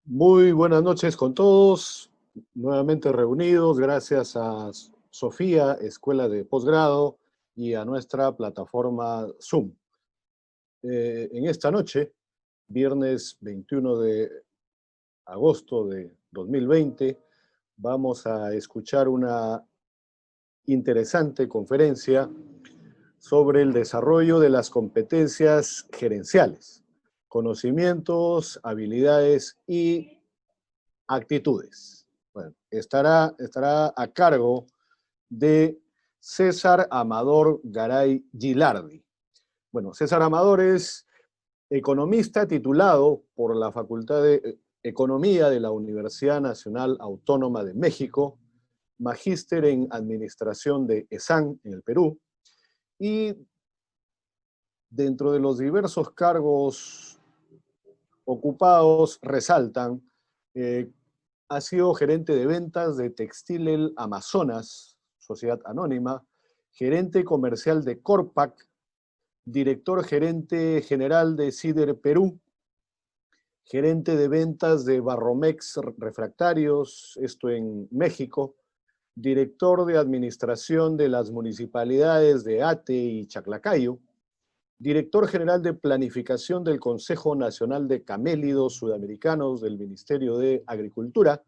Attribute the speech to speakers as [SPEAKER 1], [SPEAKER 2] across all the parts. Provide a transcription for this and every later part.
[SPEAKER 1] Muy buenas noches con todos, nuevamente reunidos gracias a Sofía, Escuela de Posgrado, y a nuestra plataforma Zoom. En esta noche, viernes 21 de agosto de 2020, vamos a escuchar una interesante conferencia sobre el desarrollo de las competencias gerenciales, conocimientos, habilidades y actitudes. Bueno, estará a cargo de César Amador Garay Gilardi. Bueno, César Amador es economista titulado por la Facultad de Economía de la Universidad Nacional Autónoma de México, magíster en Administración de ESAN en el Perú, y dentro de los diversos cargos ocupados resaltan ha sido gerente de ventas de Textil Amazonas, Sociedad Anónima, gerente comercial de Corpac, director gerente general de Cider Perú, gerente de ventas de Barromex Refractarios, esto en México, director de administración de las municipalidades de Ate y Chaclacayo, director general de planificación del Consejo Nacional de Camélidos Sudamericanos del Ministerio de Agricultura,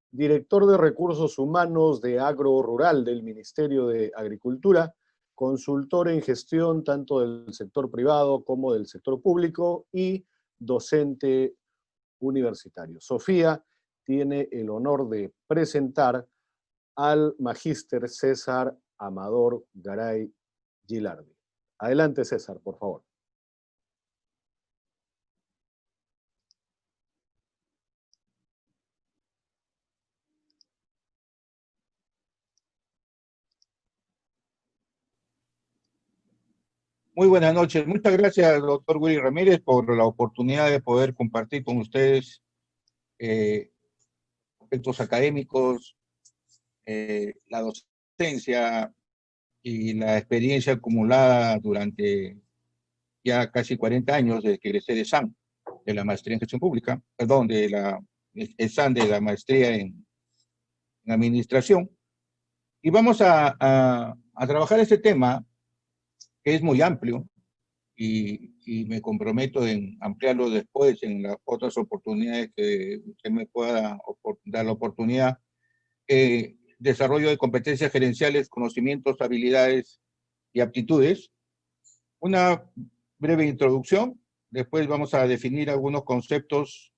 [SPEAKER 1] director de Recursos Humanos de Agro Rural del Ministerio de Agricultura, consultor en gestión tanto del sector privado como del sector público y docente universitario. Sofía tiene el honor de presentar al magíster César Amador Garay Gilardi. Adelante, César, por favor.
[SPEAKER 2] Muy buenas noches. Muchas gracias, doctor Willy Ramírez, por la oportunidad de poder compartir con ustedes aspectos académicos, la docencia y la experiencia acumulada durante ya casi 40 años desde que egresé de SAN, de la maestría en gestión pública, perdón, de la SAN, de la maestría en administración. Y vamos a trabajar este tema que es muy amplio, y me comprometo en ampliarlo después en las otras oportunidades que usted me pueda dar la oportunidad. Desarrollo de competencias gerenciales, conocimientos, habilidades y aptitudes. Una breve introducción, después vamos a definir algunos conceptos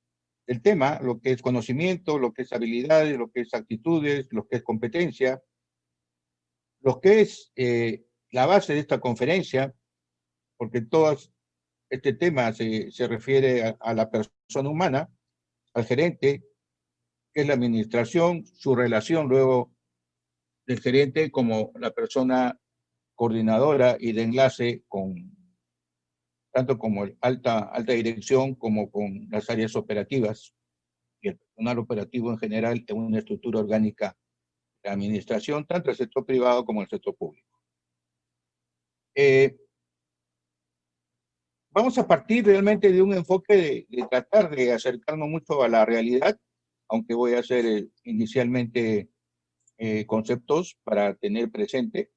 [SPEAKER 2] del tema, lo que es conocimiento, lo que es habilidades, lo que es actitudes, lo que es competencia, lo que es la base de esta conferencia, porque este tema se refiere a la persona humana, al gerente, que es la administración, su relación luego del gerente como la persona coordinadora y de enlace tanto como alta dirección como con las áreas operativas y el personal operativo en general en una estructura orgánica de administración, tanto el sector privado como el sector público. Vamos a partir realmente de un enfoque de tratar de acercarnos mucho a la realidad, aunque voy a hacer inicialmente conceptos para tener presente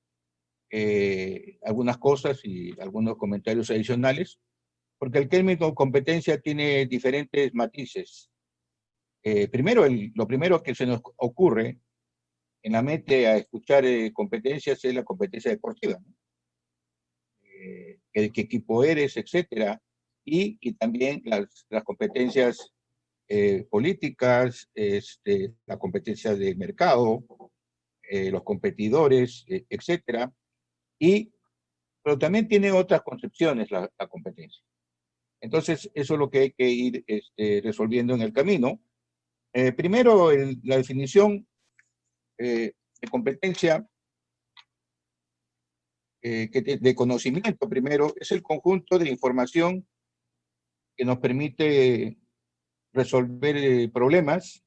[SPEAKER 2] algunas cosas y algunos comentarios adicionales, porque el término competencia tiene diferentes matices. Lo primero que se nos ocurre en la mente a escuchar competencias es la competencia deportiva, ¿no? ¿Qué equipo eres, etcétera? Y también las competencias políticas, la competencia de mercado, los competidores, etcétera. Pero también tiene otras concepciones la competencia. Entonces, eso es lo que hay que ir resolviendo en el camino. Primero, la definición de competencia de conocimiento, primero, es el conjunto de información que nos permite resolver problemas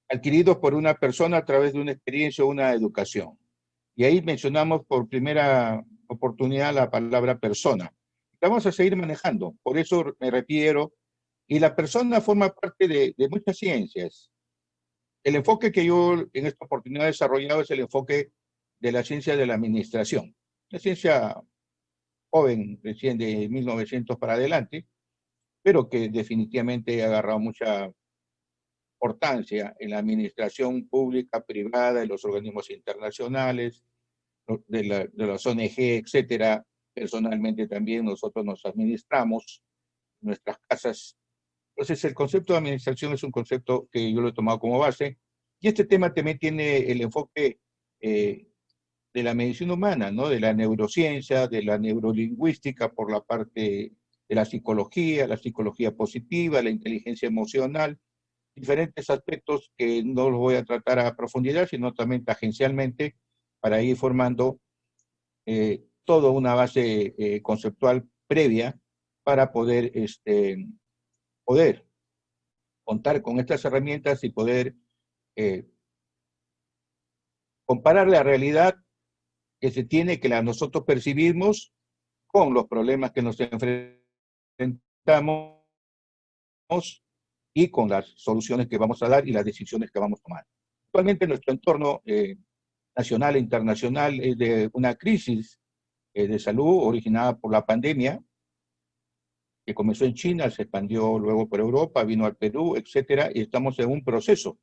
[SPEAKER 2] adquiridos por una persona a través de una experiencia o una educación. Y ahí mencionamos por primera oportunidad la palabra persona. La vamos a seguir manejando, por eso me refiero Y la persona forma parte de muchas ciencias. El enfoque que yo en esta oportunidad he desarrollado es el enfoque de la ciencia de la administración. La ciencia joven, recién de 1900 para adelante, pero que definitivamente ha agarrado mucha importancia en la administración pública, privada, en los organismos internacionales, de las ONG, etcétera. Personalmente también nosotros nos administramos nuestras casas. Entonces el concepto de administración es un concepto que yo lo he tomado como base, y este tema también tiene el enfoque de la medicina humana, ¿no? De la neurociencia, de la neurolingüística por la parte de la psicología positiva, la inteligencia emocional, diferentes aspectos que no los voy a tratar a profundidad, sino también tangencialmente para ir formando toda una base conceptual previa para poder contar con estas herramientas y poder comparar la realidad que se tiene, que la nosotros percibimos, con los problemas que nos enfrentamos y con las soluciones que vamos a dar y las decisiones que vamos a tomar. Actualmente nuestro entorno nacional e internacional es de una crisis de salud originada por la pandemia, que comenzó en China, se expandió luego por Europa, vino al Perú, etcétera, y estamos en un proceso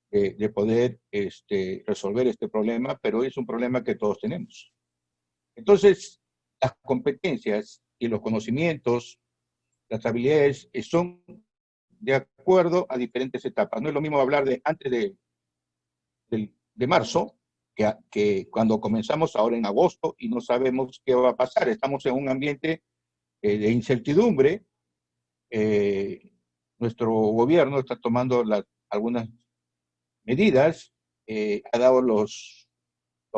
[SPEAKER 2] de poder resolver este problema, pero es un problema que todos tenemos. Entonces, las competencias y los conocimientos, las habilidades son de acuerdo a diferentes etapas. No es lo mismo hablar de antes de marzo que cuando comenzamos ahora en agosto y no sabemos qué va a pasar. Estamos en un ambiente de incertidumbre. Nuestro gobierno está tomando algunas medidas, ha dado los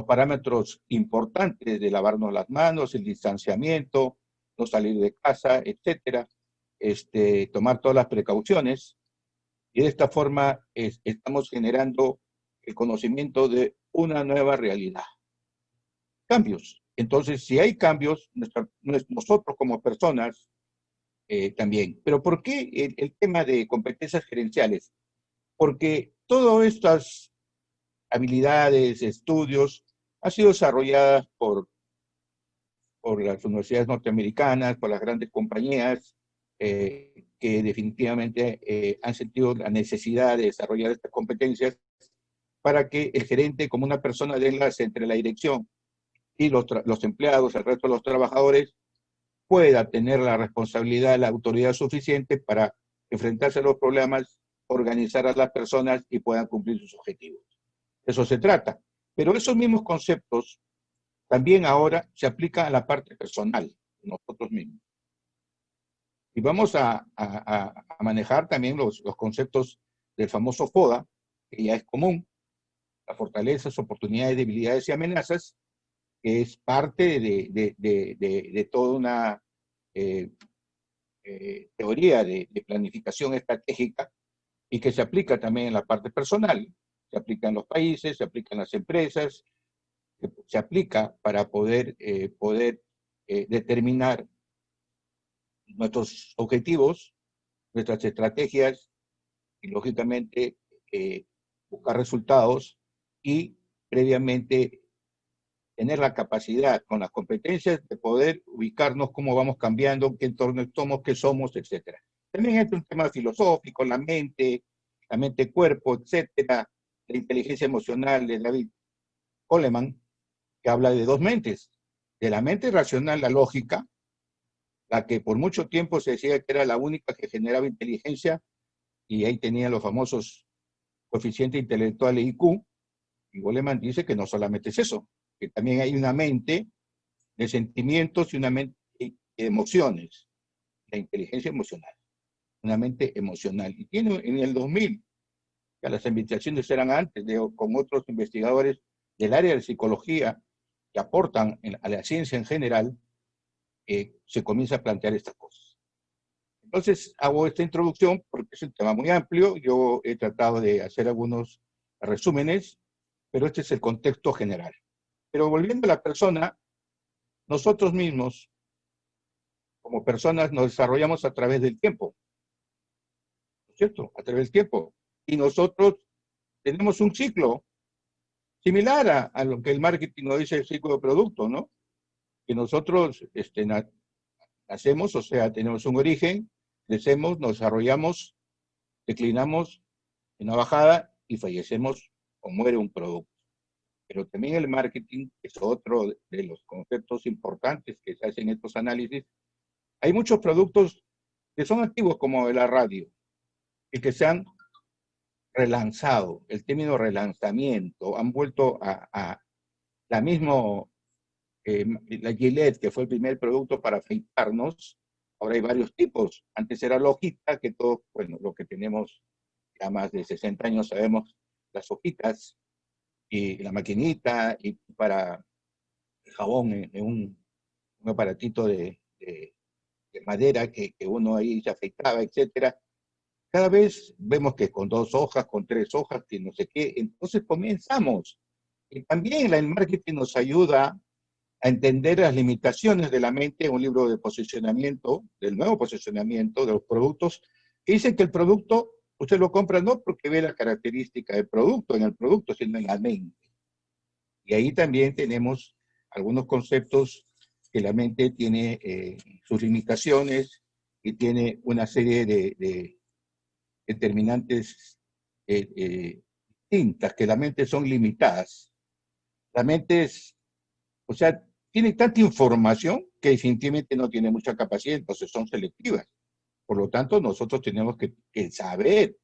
[SPEAKER 2] parámetros importantes de lavarnos las manos, el distanciamiento, no salir de casa, etcétera, tomar todas las precauciones, y de esta forma estamos generando el conocimiento de una nueva realidad. Cambios. Entonces, si hay cambios, nosotros como personas también. Pero ¿por qué el tema de competencias gerenciales? Porque todas estas habilidades, estudios, han sido desarrolladas por las universidades norteamericanas, por las grandes compañías, que definitivamente han sentido la necesidad de desarrollar estas competencias para que el gerente, como una persona de enlace entre la dirección y los empleados, el resto de los trabajadores, pueda tener la responsabilidad, la autoridad suficiente para enfrentarse a los problemas, organizar a las personas y puedan cumplir sus objetivos. Eso se trata. Pero esos mismos conceptos también ahora se aplican a la parte personal, nosotros mismos. Y vamos a manejar también los conceptos del famoso FODA, que ya es común, las fortalezas, oportunidades, debilidades y amenazas, que es parte de toda una teoría de planificación estratégica y que se aplica también en la parte personal. Se aplica en los países, se aplica en las empresas, se aplica para poder determinar nuestros objetivos, nuestras estrategias y, lógicamente, buscar resultados y previamente tener la capacidad con las competencias de poder ubicarnos cómo vamos cambiando, qué entorno estamos, qué somos, etc. También es un tema filosófico, la mente, cuerpo, etcétera, la inteligencia emocional de David Coleman, que habla de dos mentes, de la mente racional, la lógica, la que por mucho tiempo se decía que era la única que generaba inteligencia, y ahí tenía los famosos coeficientes intelectuales IQ, y Goleman dice que no solamente es eso, que también hay una mente de sentimientos y una mente de emociones, la inteligencia emocional, una mente emocional. Y tiene en el 2000, que las investigaciones eran antes, con otros investigadores del área de psicología que aportan a la ciencia en general, se comienza a plantear estas cosas. Entonces, hago esta introducción porque es un tema muy amplio. Yo he tratado de hacer algunos resúmenes, pero este es el contexto general. Pero volviendo a la persona, nosotros mismos, como personas, nos desarrollamos a través del tiempo. ¿cierto? A través del tiempo. Y nosotros tenemos un ciclo similar a lo que el marketing nos dice el ciclo de producto, ¿no? Que nosotros nacemos, o sea, tenemos un origen, crecemos, nos desarrollamos, declinamos en una bajada y fallecemos o muere un producto. Pero también el marketing es otro de los conceptos importantes que se hacen en estos análisis. Hay muchos productos que son activos como la radio y que se han relanzado, el término relanzamiento, han vuelto a la misma, la Gillette, que fue el primer producto para afeitarnos. Ahora hay varios tipos. Antes era la hojita, que todos, bueno, lo que tenemos ya más de 60 años sabemos, las hojitas y la maquinita y para el jabón en un aparatito de madera que uno ahí se afeitaba, etcétera. Cada vez vemos que con 2 hojas, con 3 hojas, que no sé qué, entonces comenzamos. Y también el marketing nos ayuda a entender las limitaciones de la mente, un libro de posicionamiento, del nuevo posicionamiento de los productos, que dice que el producto, usted lo compra no porque ve la característica del producto, en el producto, sino en la mente. Y ahí también tenemos algunos conceptos que la mente tiene sus limitaciones y tiene una serie de determinantes distintas, que la mente son limitadas. La mente es, o sea, tiene tanta información que definitivamente no tiene mucha capacidad, entonces son selectivas. Por lo tanto, nosotros tenemos que saber,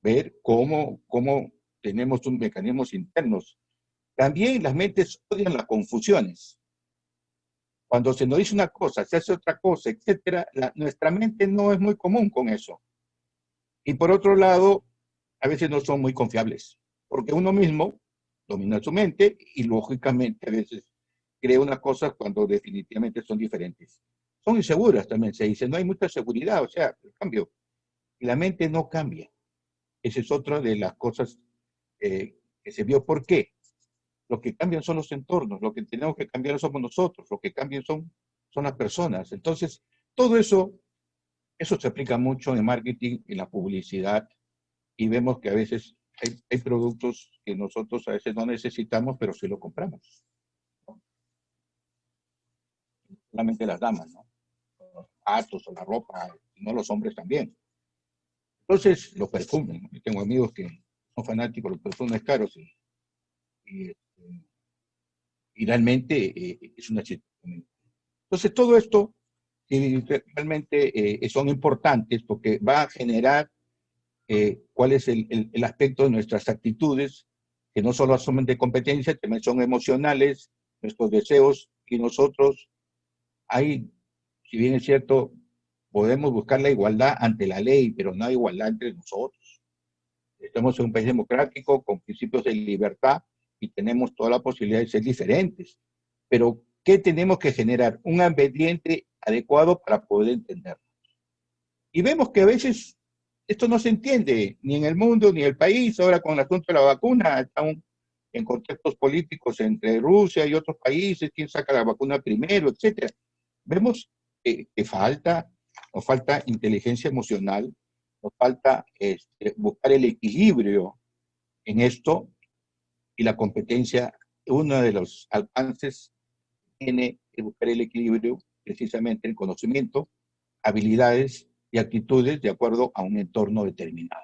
[SPEAKER 2] ver cómo tenemos un mecanismos internos. También las mentes odian las confusiones. Cuando se nos dice una cosa, se hace otra cosa, etcétera, nuestra mente no es muy común con eso. Y por otro lado, a veces no son muy confiables, porque uno mismo domina su mente y lógicamente a veces cree unas cosas cuando definitivamente son diferentes. Son inseguras también, se dice, no hay mucha seguridad, o sea, el cambio. Y la mente no cambia. Esa es otra de las cosas que se vio. ¿Por qué? Lo que cambian son los entornos, lo que tenemos que cambiar somos nosotros, lo que cambian son las personas. Entonces, todo eso se aplica mucho en el marketing, en la publicidad, y vemos que a veces hay productos que nosotros a veces no necesitamos, pero sí lo compramos. ¿No? Solamente las damas, ¿no? Los zapatos o la ropa, no los hombres también. Entonces, los perfumes, ¿no? Yo tengo amigos que son fanáticos de los perfumes caros y, y realmente es una situación. Entonces, todo esto realmente son importantes porque va a generar cuál es el aspecto de nuestras actitudes, que no solo son de competencia, también son emocionales, nuestros deseos, y nosotros, hay, si bien es cierto, podemos buscar la igualdad ante la ley, pero no hay igualdad entre nosotros. Estamos en un país democrático, con principios de libertad, y tenemos toda la posibilidad de ser diferentes. Pero, ¿qué tenemos que generar? Un ambiente adecuado para poder entendernos. Y vemos que a veces esto no se entiende, ni en el mundo, ni en el país. Ahora con el asunto de la vacuna, están en contextos políticos entre Rusia y otros países, quién saca la vacuna primero, etcétera. Vemos que nos falta inteligencia emocional, nos falta buscar el equilibrio en esto, y la competencia, uno de los alcances tiene que buscar el equilibrio, precisamente el conocimiento, habilidades y actitudes de acuerdo a un entorno determinado.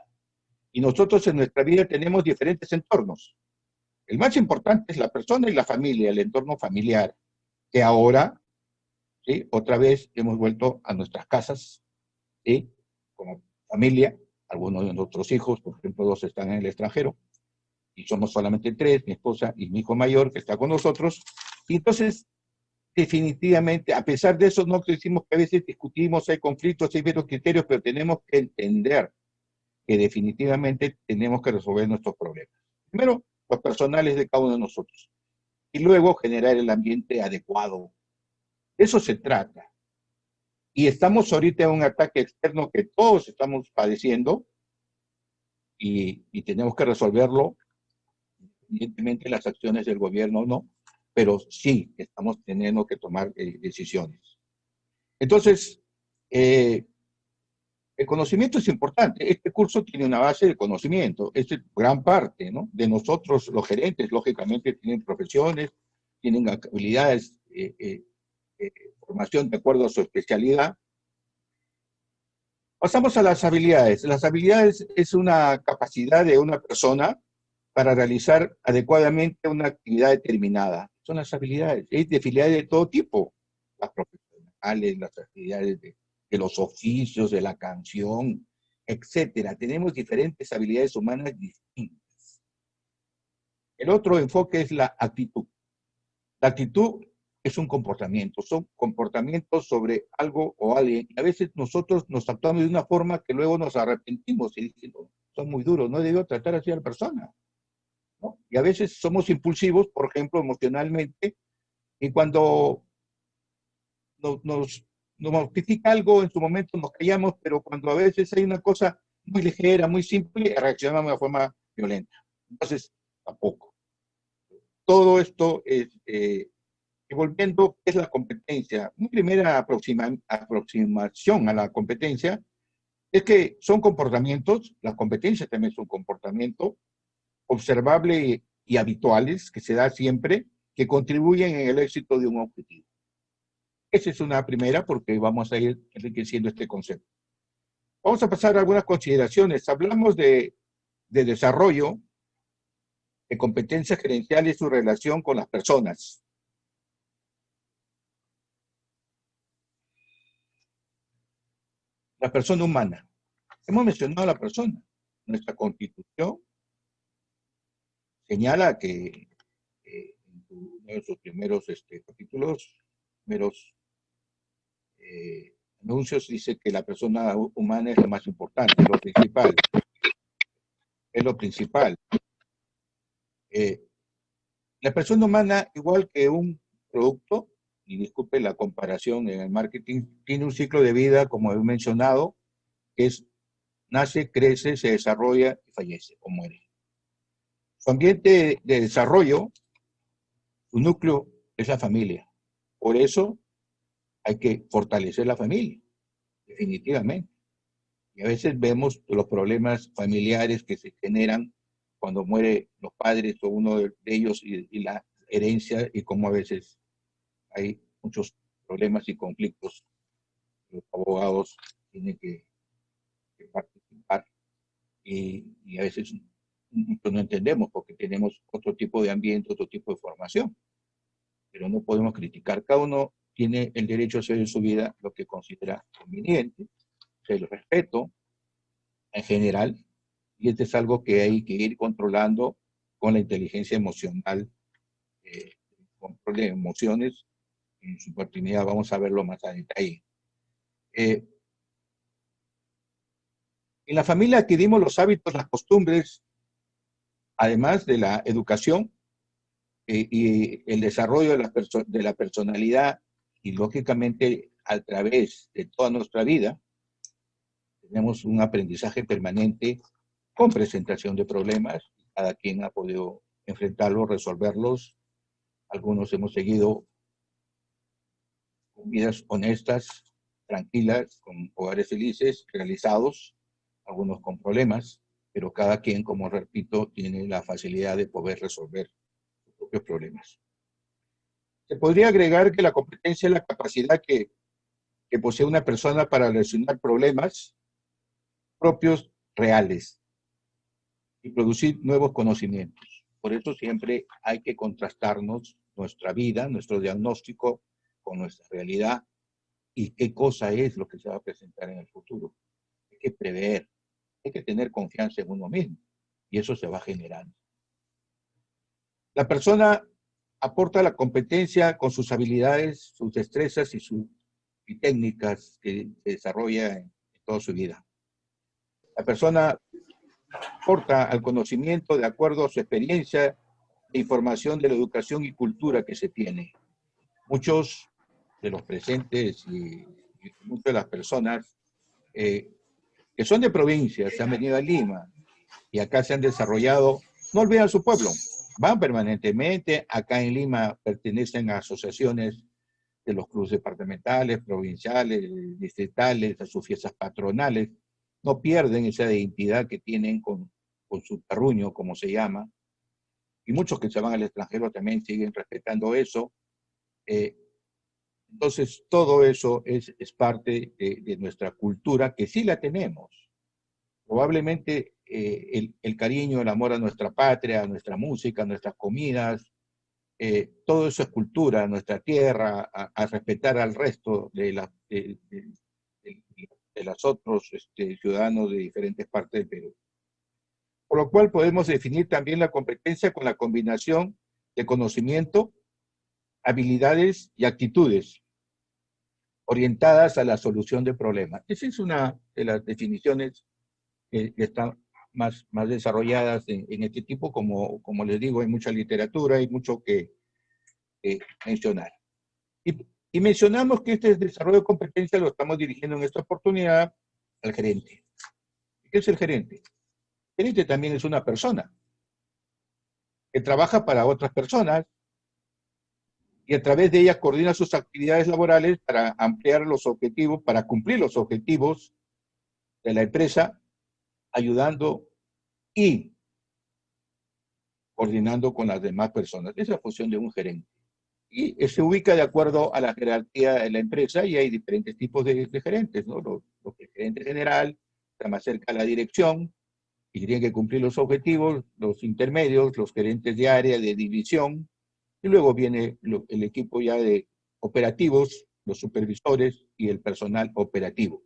[SPEAKER 2] Y nosotros en nuestra vida tenemos diferentes entornos. El más importante es la persona y la familia, el entorno familiar, que ahora, ¿sí?, otra vez hemos vuelto a nuestras casas, ¿sí?, como familia. Algunos de nuestros hijos, por ejemplo, 2 están en el extranjero, y somos solamente 3, mi esposa y mi hijo mayor, que está con nosotros. Y entonces, definitivamente, a pesar de eso, no decimos que a veces discutimos, hay conflictos, hay varios criterios, pero tenemos que entender que definitivamente tenemos que resolver nuestros problemas. Primero, los personales de cada uno de nosotros. Y luego generar el ambiente adecuado. De eso se trata. Y estamos ahorita en un ataque externo que todos estamos padeciendo y tenemos que resolverlo, evidentemente las acciones del gobierno no, pero sí estamos teniendo que tomar decisiones. Entonces, El conocimiento es importante. Este curso tiene una base de conocimiento. Es gran parte, ¿no? De nosotros, los gerentes, lógicamente, tienen profesiones, tienen habilidades, formación de acuerdo a su especialidad. Pasamos a las habilidades. Las habilidades es una capacidad de una persona para realizar adecuadamente una actividad determinada. Son las habilidades. Hay habilidades de todo tipo. Las profesionales, las habilidades de los oficios, de la canción, etcétera. Tenemos diferentes habilidades humanas distintas. El otro enfoque es la actitud. La actitud es un comportamiento, son comportamientos sobre algo o alguien. Y a veces nosotros nos actuamos de una forma que luego nos arrepentimos y decimos, son muy duros, no debió tratar así a la persona, ¿no? Y a veces somos impulsivos, por ejemplo, emocionalmente, y cuando nos mortifica algo, en su momento nos callamos, pero cuando a veces hay una cosa muy ligera, muy simple, reaccionamos de una forma violenta. Entonces, tampoco. Todo esto es, y volviendo, ¿qué es la competencia? Una primera aproximación a la competencia es que son comportamientos, la competencia también es un comportamiento observable y habituales que se da siempre, que contribuyen en el éxito de un objetivo. Esa es una primera porque vamos a ir enriqueciendo este concepto. Vamos a pasar a algunas consideraciones. Hablamos de desarrollo, de competencia gerencial y su relación con las personas. La persona humana. Hemos mencionado a la persona. Nuestra Constitución señala que en uno de sus primeros capítulos, primeros anuncios, dice que la persona humana es lo más importante, lo principal. Es lo principal. La persona humana, igual que un producto, y disculpe la comparación en el marketing, tiene un ciclo de vida, como he mencionado, que es nace, crece, se desarrolla y fallece o muere. Su ambiente de desarrollo, su núcleo, es la familia. Por eso hay que fortalecer la familia, definitivamente. Y a veces vemos los problemas familiares que se generan cuando mueren los padres o uno de ellos y la herencia y cómo a veces hay muchos problemas y conflictos. Los abogados tienen que participar y a veces no entendemos porque tenemos otro tipo de ambiente, otro tipo de formación, pero no podemos criticar. Cada uno tiene el derecho a hacer en su vida lo que considera conveniente, el respeto en general, y este es algo que hay que ir controlando con la inteligencia emocional, control de emociones. En su oportunidad vamos a verlo más a detalle. En la familia adquirimos los hábitos, las costumbres, además de la educación y el desarrollo de la personalidad, y lógicamente a través de toda nuestra vida tenemos un aprendizaje permanente con presentación de problemas. Cada quien ha podido enfrentarlos, resolverlos. Algunos hemos seguido con vidas honestas, tranquilas, con hogares felices, realizados, algunos con problemas, pero cada quien, como repito, tiene la facilidad de poder resolver sus propios problemas. Se podría agregar que la competencia es la capacidad que posee una persona para solucionar problemas propios reales y producir nuevos conocimientos. Por eso siempre hay que contrastarnos nuestra vida, nuestro diagnóstico con nuestra realidad y qué cosa es lo que se va a presentar en el futuro. Hay que prever, hay que tener confianza en uno mismo y eso se va generando. La persona aporta la competencia con sus habilidades, sus destrezas y técnicas que desarrolla en toda su vida. La persona aporta al conocimiento de acuerdo a su experiencia e información de la educación y cultura que se tiene. Muchos de los presentes y muchas de las personas que son de provincia, se han venido a Lima y acá se han desarrollado, no olvidan su pueblo, van permanentemente, acá en Lima pertenecen a asociaciones de los clubes departamentales, provinciales, distritales, a sus fiestas patronales, no pierden esa identidad que tienen con su terruño, como se llama, y muchos que se van al extranjero también siguen respetando eso. Entonces, todo eso es parte de nuestra cultura, que sí la tenemos. Probablemente el cariño, el amor a nuestra patria, a nuestra música, a nuestras comidas, todo eso es cultura, nuestra tierra, a respetar al resto de los otros ciudadanos de diferentes partes del Perú. Por lo cual podemos definir también la competencia con la combinación de conocimiento, habilidades y actitudes orientadas a la solución de problemas. Esa es una de las definiciones que están más desarrolladas en este tipo. Como les digo, hay mucha literatura, hay mucho que mencionar. Y mencionamos que este desarrollo de competencia lo estamos dirigiendo en esta oportunidad al gerente. ¿Qué es el gerente? El gerente también es una persona que trabaja para otras personas y a través de ella coordina sus actividades laborales para ampliar los objetivos, para cumplir los objetivos de la empresa, ayudando y coordinando con las demás personas. Esa es la función de un gerente. Y se ubica de acuerdo a la jerarquía de la empresa, y hay diferentes tipos de gerentes, ¿no? El gerente general está más cerca a la dirección y tiene que cumplir los objetivos, los intermedios, los gerentes de área, de división, y luego viene el equipo ya de operativos, los supervisores y el personal operativo.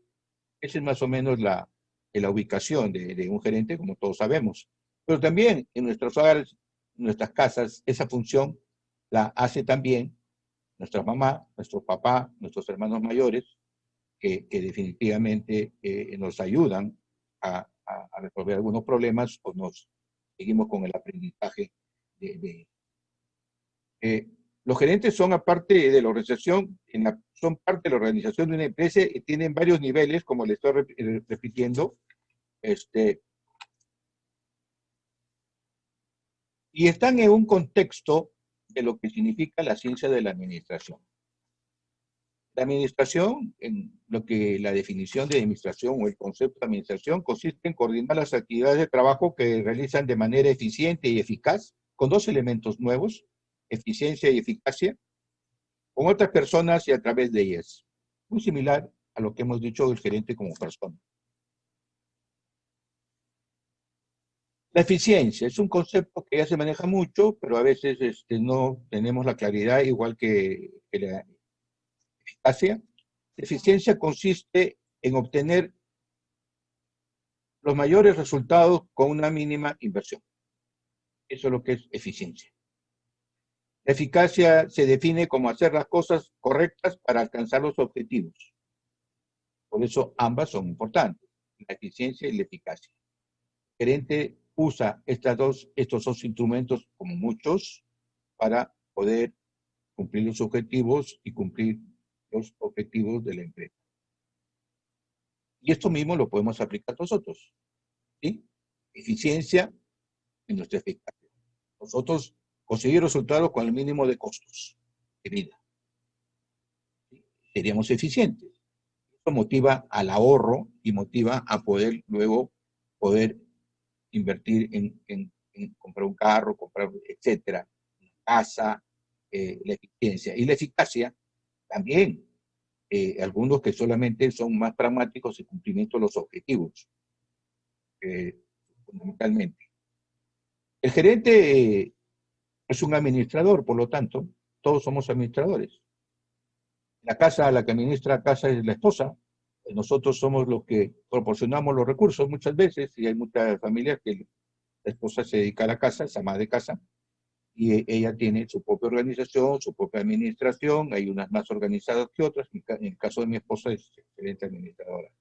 [SPEAKER 2] Esa es más o menos la ubicación de un gerente, como todos sabemos. Pero también en nuestros hogares, en nuestras casas, esa función la hace también nuestra mamá, nuestro papá, nuestros hermanos mayores, que definitivamente nos ayudan a resolver algunos problemas, o nos seguimos con el aprendizaje los gerentes son, aparte de la organización, son parte de la organización de una empresa y tienen varios niveles, como le estoy repitiendo, y están en un contexto de lo que significa la ciencia de la administración. La administración, en lo que la definición de administración o el concepto de administración, consiste en coordinar las actividades de trabajo que realizan de manera eficiente y eficaz, con dos elementos nuevos: eficiencia y eficacia, con otras personas y a través de ellas. Muy similar a lo que hemos dicho del gerente como persona. La eficiencia es un concepto que ya se maneja mucho, pero a veces no tenemos la claridad, igual que la eficacia. La eficiencia consiste en obtener los mayores resultados con una mínima inversión. Eso es lo que es eficiencia. La eficacia se define como hacer las cosas correctas para alcanzar los objetivos. Por eso ambas son importantes, la eficiencia y la eficacia. El gerente usa estos dos instrumentos, como muchos, para poder cumplir los objetivos y cumplir los objetivos de la empresa. Y esto mismo lo podemos aplicar nosotros, ¿sí? Eficiencia en nuestra eficacia. Nosotros conseguir resultados con el mínimo de costos de vida. ¿Sí? Seríamos eficientes. Esto motiva al ahorro y motiva a poder luego invertir en comprar un carro, comprar, etcétera, una casa, la eficiencia. Y la eficacia también, algunos que solamente son más pragmáticos en cumplimiento de los objetivos, fundamentalmente. El gerente es un administrador, por lo tanto, todos somos administradores. La casa, la que administra la casa es la esposa. Nosotros somos los que proporcionamos los recursos muchas veces, y hay muchas familias que la esposa se dedica a la casa, es ama de casa, y ella tiene su propia organización, su propia administración. Hay unas más organizadas que otras. En el caso de mi esposa es excelente administradora.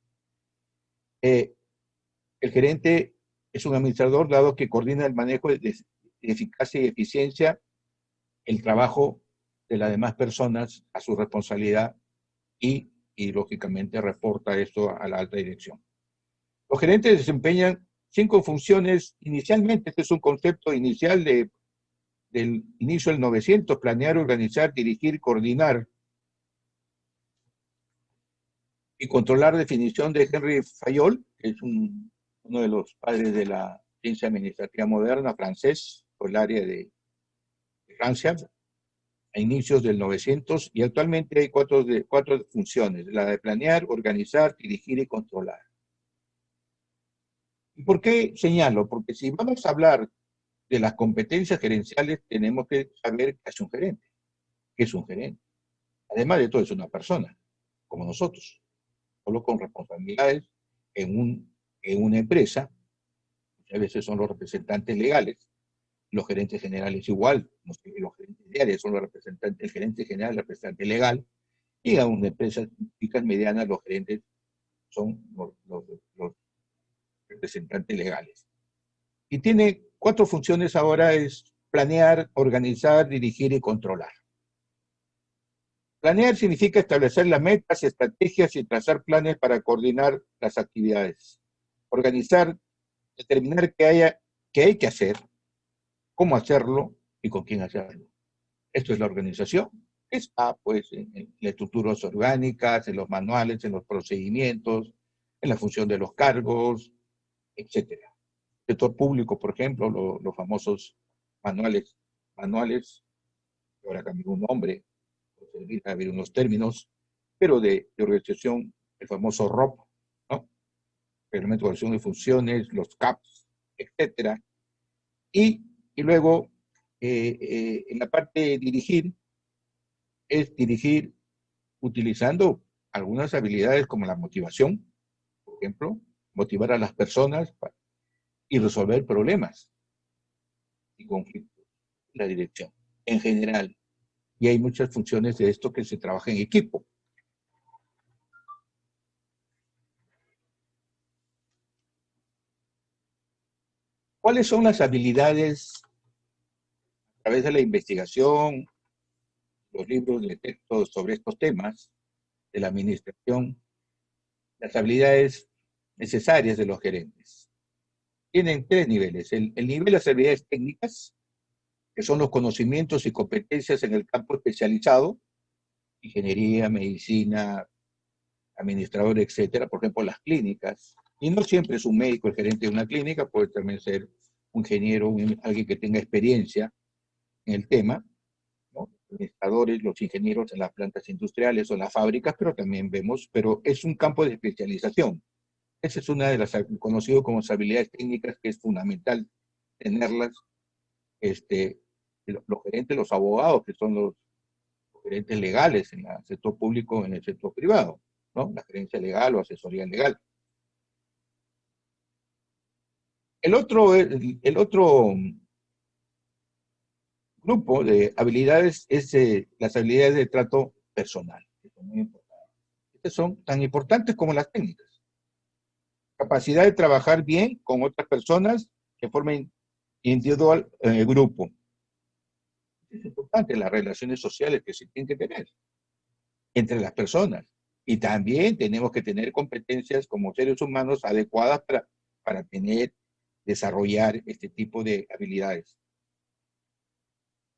[SPEAKER 2] El gerente es un administrador, dado que coordina el manejo de eficacia y eficiencia, el trabajo de las demás personas a su responsabilidad, y lógicamente reporta esto a la alta dirección. Los gerentes desempeñan 5 funciones inicialmente. Este es un concepto inicial del inicio del 900, planear, organizar, dirigir, coordinar y controlar, definición de Henry Fayol. que es uno de los padres de la ciencia administrativa moderna, francés, por el área de Francia, a inicios del 900, y actualmente hay cuatro funciones: la de planear, organizar, dirigir y controlar. ¿Y por qué señalo? Porque si vamos a hablar de las competencias gerenciales, tenemos que saber qué es un gerente. ¿Qué es un gerente? Además de todo, es una persona, como nosotros, solo con responsabilidades en una empresa. Muchas veces son los representantes legales, los gerentes generales igual, los gerentes de área son los representantes, el gerente general, el representante legal, y a una empresa chicas medianas, los gerentes son los representantes legales. Y tiene cuatro funciones ahora: es planear, organizar, dirigir y controlar. Planear significa establecer las metas, estrategias y trazar planes para coordinar las actividades. Organizar, determinar qué hay que hacer, cómo hacerlo y con quién hacerlo. Esto es la organización. Está pues en las estructuras orgánicas, en los manuales, en los procedimientos, en la función de los cargos, etc. Sector público, por ejemplo, los famosos manuales, que ahora cambió un nombre, por servir a ver unos términos, pero de organización, el famoso ROP, ¿no? Reglamento de organización de funciones, los CAPs, etc. Y luego, en la parte de dirigir, es dirigir utilizando algunas habilidades como la motivación, por ejemplo, motivar a las personas y resolver problemas y conflictos. La dirección, en general. Y hay muchas funciones de esto que se trabaja en equipo. ¿Cuáles son las habilidades a través de la investigación, los libros de texto sobre estos temas de la administración, las habilidades necesarias de los gerentes? Tienen tres niveles. El nivel de las habilidades técnicas, que son los conocimientos y competencias en el campo especializado, ingeniería, medicina, administrador, etcétera, por ejemplo, las clínicas. Y no siempre es un médico el gerente de una clínica, puede también ser un ingeniero, alguien que tenga experiencia en el tema, ¿no? Los administradores, los ingenieros en las plantas industriales o en las fábricas, pero también vemos, pero es un campo de especialización. Esa es una de las conocidas como habilidades técnicas, que es fundamental tenerlas. Los gerentes, los abogados, que son los gerentes legales en el sector público, en el sector privado, ¿no? La gerencia legal o asesoría legal. El otro grupo de habilidades es las habilidades de trato personal, que son muy importantes. Estas son tan importantes como las técnicas. Capacidad de trabajar bien con otras personas de forma individual en el grupo. Es importante las relaciones sociales que se tienen que tener entre las personas. Y también tenemos que tener competencias como seres humanos adecuadas para desarrollar este tipo de habilidades.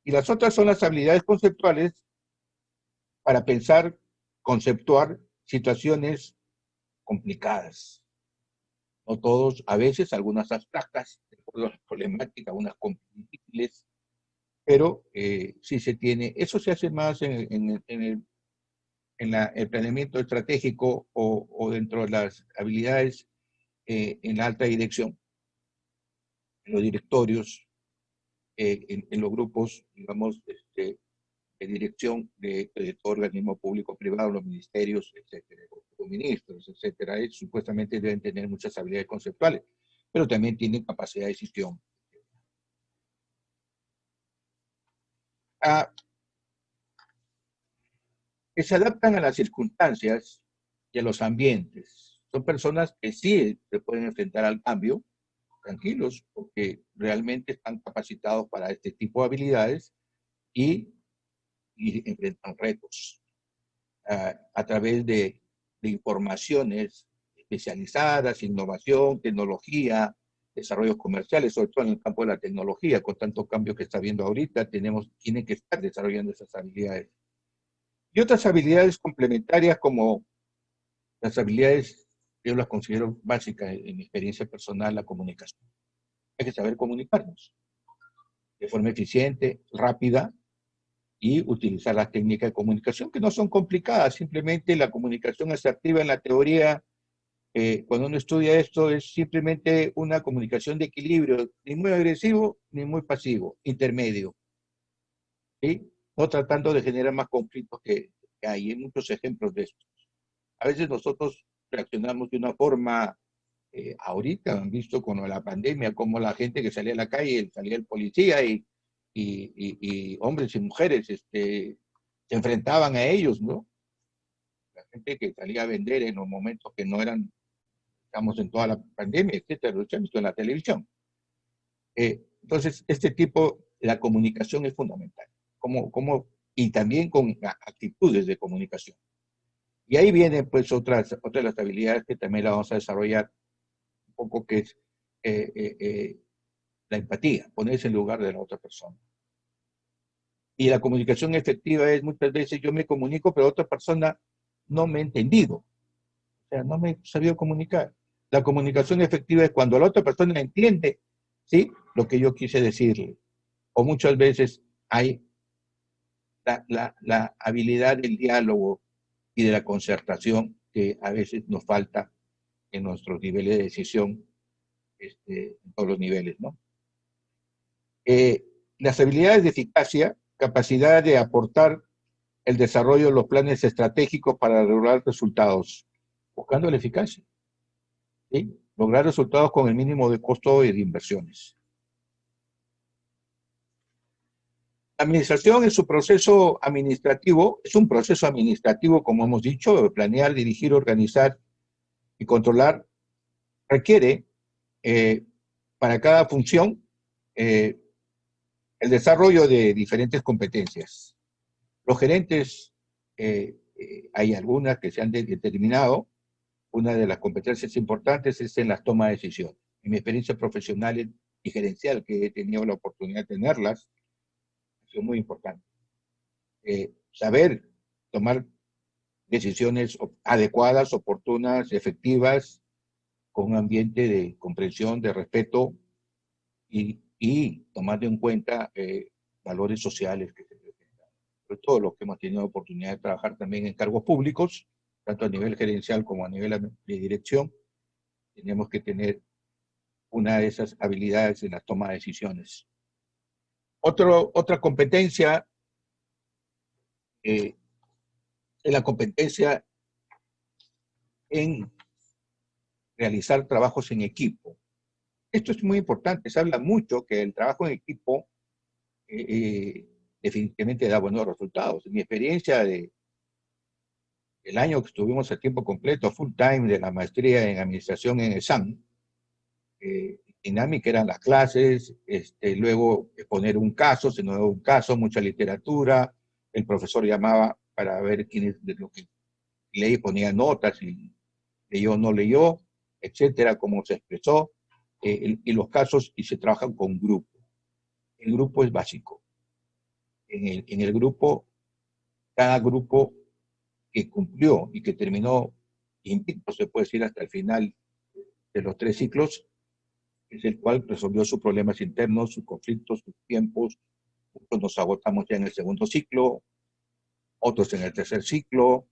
[SPEAKER 2] Y las otras son las habilidades conceptuales para pensar, conceptuar situaciones complicadas. No todos, a veces algunas abstractas, problemáticas, unas difíciles, pero sí se tiene. Eso se hace más en el planeamiento estratégico o dentro de las habilidades en la alta dirección, en los directorios, en los grupos, digamos, de dirección de todo organismo público privado, los ministerios, etcétera, los ministros, etcétera. Supuestamente deben tener muchas habilidades conceptuales, pero también tienen capacidad de decisión. Que se adaptan a las circunstancias y a los ambientes. Son personas que sí se pueden enfrentar al cambio, tranquilos, porque realmente están capacitados para este tipo de habilidades y enfrentan retos a través de informaciones especializadas, innovación, tecnología, desarrollos comerciales, sobre todo en el campo de la tecnología, con tanto cambio que está habiendo ahorita, tienen que estar desarrollando esas habilidades. Y otras habilidades complementarias como las habilidades yo las considero básicas en mi experiencia personal, la comunicación. Hay que saber comunicarnos de forma eficiente, rápida, y utilizar las técnicas de comunicación que no son complicadas, simplemente la comunicación asertiva en la teoría, cuando uno estudia esto, es simplemente una comunicación de equilibrio, ni muy agresivo ni muy pasivo, intermedio, ¿sí? No tratando de generar más conflictos que hay. Hay muchos ejemplos de esto. A veces nosotros reaccionamos de una forma, ahorita han visto con la pandemia, como la gente que salía a la calle, salía el policía y hombres y mujeres se enfrentaban a ellos, ¿no? La gente que salía a vender en los momentos que no eran, estamos en toda la pandemia, etcétera, lo hemos visto en la televisión. Entonces, este tipo, la comunicación es fundamental, y también con actitudes de comunicación. Y ahí vienen pues otras de las habilidades que también la vamos a desarrollar un poco, que es la empatía, ponerse en lugar de la otra persona. Y la comunicación efectiva es muchas veces yo me comunico, pero otra persona no me ha entendido, o sea, no me he sabido comunicar. La comunicación efectiva es cuando la otra persona entiende, ¿sí?, lo que yo quise decirle. O muchas veces hay la habilidad del diálogo y de la concertación que a veces nos falta en nuestros niveles de decisión, en todos los niveles, ¿no? Las habilidades de eficacia, capacidad de aportar el desarrollo de los planes estratégicos para lograr resultados, buscando la eficacia, ¿sí? Lograr resultados con el mínimo de costo y de inversiones. La administración en su proceso administrativo, es un proceso administrativo, como hemos dicho, de planear, dirigir, organizar y controlar, requiere para cada función el desarrollo de diferentes competencias. Los gerentes, hay algunas que se han determinado. Una de las competencias importantes es en las tomas de decisiones. En mi experiencia profesional y gerencial, que he tenido la oportunidad de tenerlas, ha sido muy importante. Saber tomar decisiones adecuadas, oportunas, efectivas, con un ambiente de comprensión, de respeto y tomando en cuenta valores sociales que se presentan. Sobre todo los que hemos tenido oportunidad de trabajar también en cargos públicos, tanto a nivel gerencial como a nivel de dirección, tenemos que tener una de esas habilidades en la toma de decisiones. Otra competencia es la competencia en realizar trabajos en equipo. Esto es muy importante, se habla mucho que el trabajo en equipo definitivamente da buenos resultados. En mi experiencia el año que estuvimos a tiempo completo, full time, de la maestría en administración en ESAM, dinámica eran las clases, luego exponer un caso, se nos dio un caso, mucha literatura, el profesor llamaba para ver quién es de lo que leí, ponía notas, y leyó o no leyó, etcétera, cómo se expresó, y los casos, y se trabajan con grupo. El grupo es básico. En el grupo, cada grupo que cumplió y que terminó invicto, se puede decir, hasta el final de los 3 ciclos, es el cual resolvió sus problemas internos, sus conflictos, sus tiempos. Muchos nos agotamos ya en el segundo ciclo, otros en el tercer ciclo,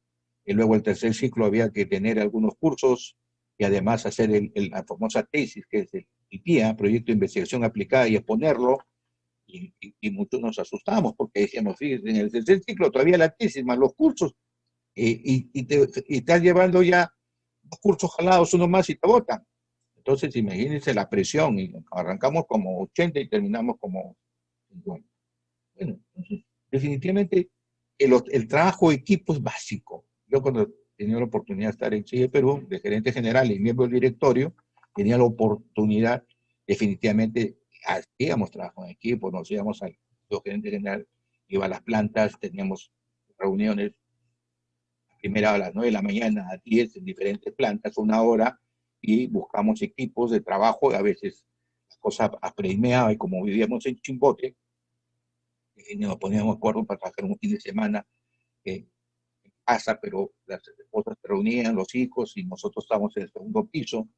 [SPEAKER 2] y luego el tercer ciclo había que tener algunos cursos y además hacer la famosa tesis, que es el PIA, Proyecto de Investigación Aplicada, y exponerlo, y muchos nos asustamos porque decíamos, fíjense, en el tercer ciclo todavía la tesis más los cursos, y te estás llevando ya 2 cursos jalados, uno más, y te botan. Entonces, imagínense la presión, y arrancamos como 80 y terminamos como 50. Bueno, entonces, definitivamente el trabajo de equipo es básico. Yo cuando tenía la oportunidad de estar en Chile, Perú, de gerente general y miembro del directorio, tenía la oportunidad, definitivamente, hacíamos trabajo en equipo, nos íbamos al gerente general, iba a las plantas, teníamos reuniones, primera a las 9 de la mañana, a 10 en diferentes plantas, 1 hora, y buscamos equipos de trabajo. A veces la cosa apremiaba, y como vivíamos en Chimbote, nos poníamos de acuerdo para trabajar un fin de semana, casa, pero las esposas se reunían, los hijos, y nosotros estábamos en el segundo piso,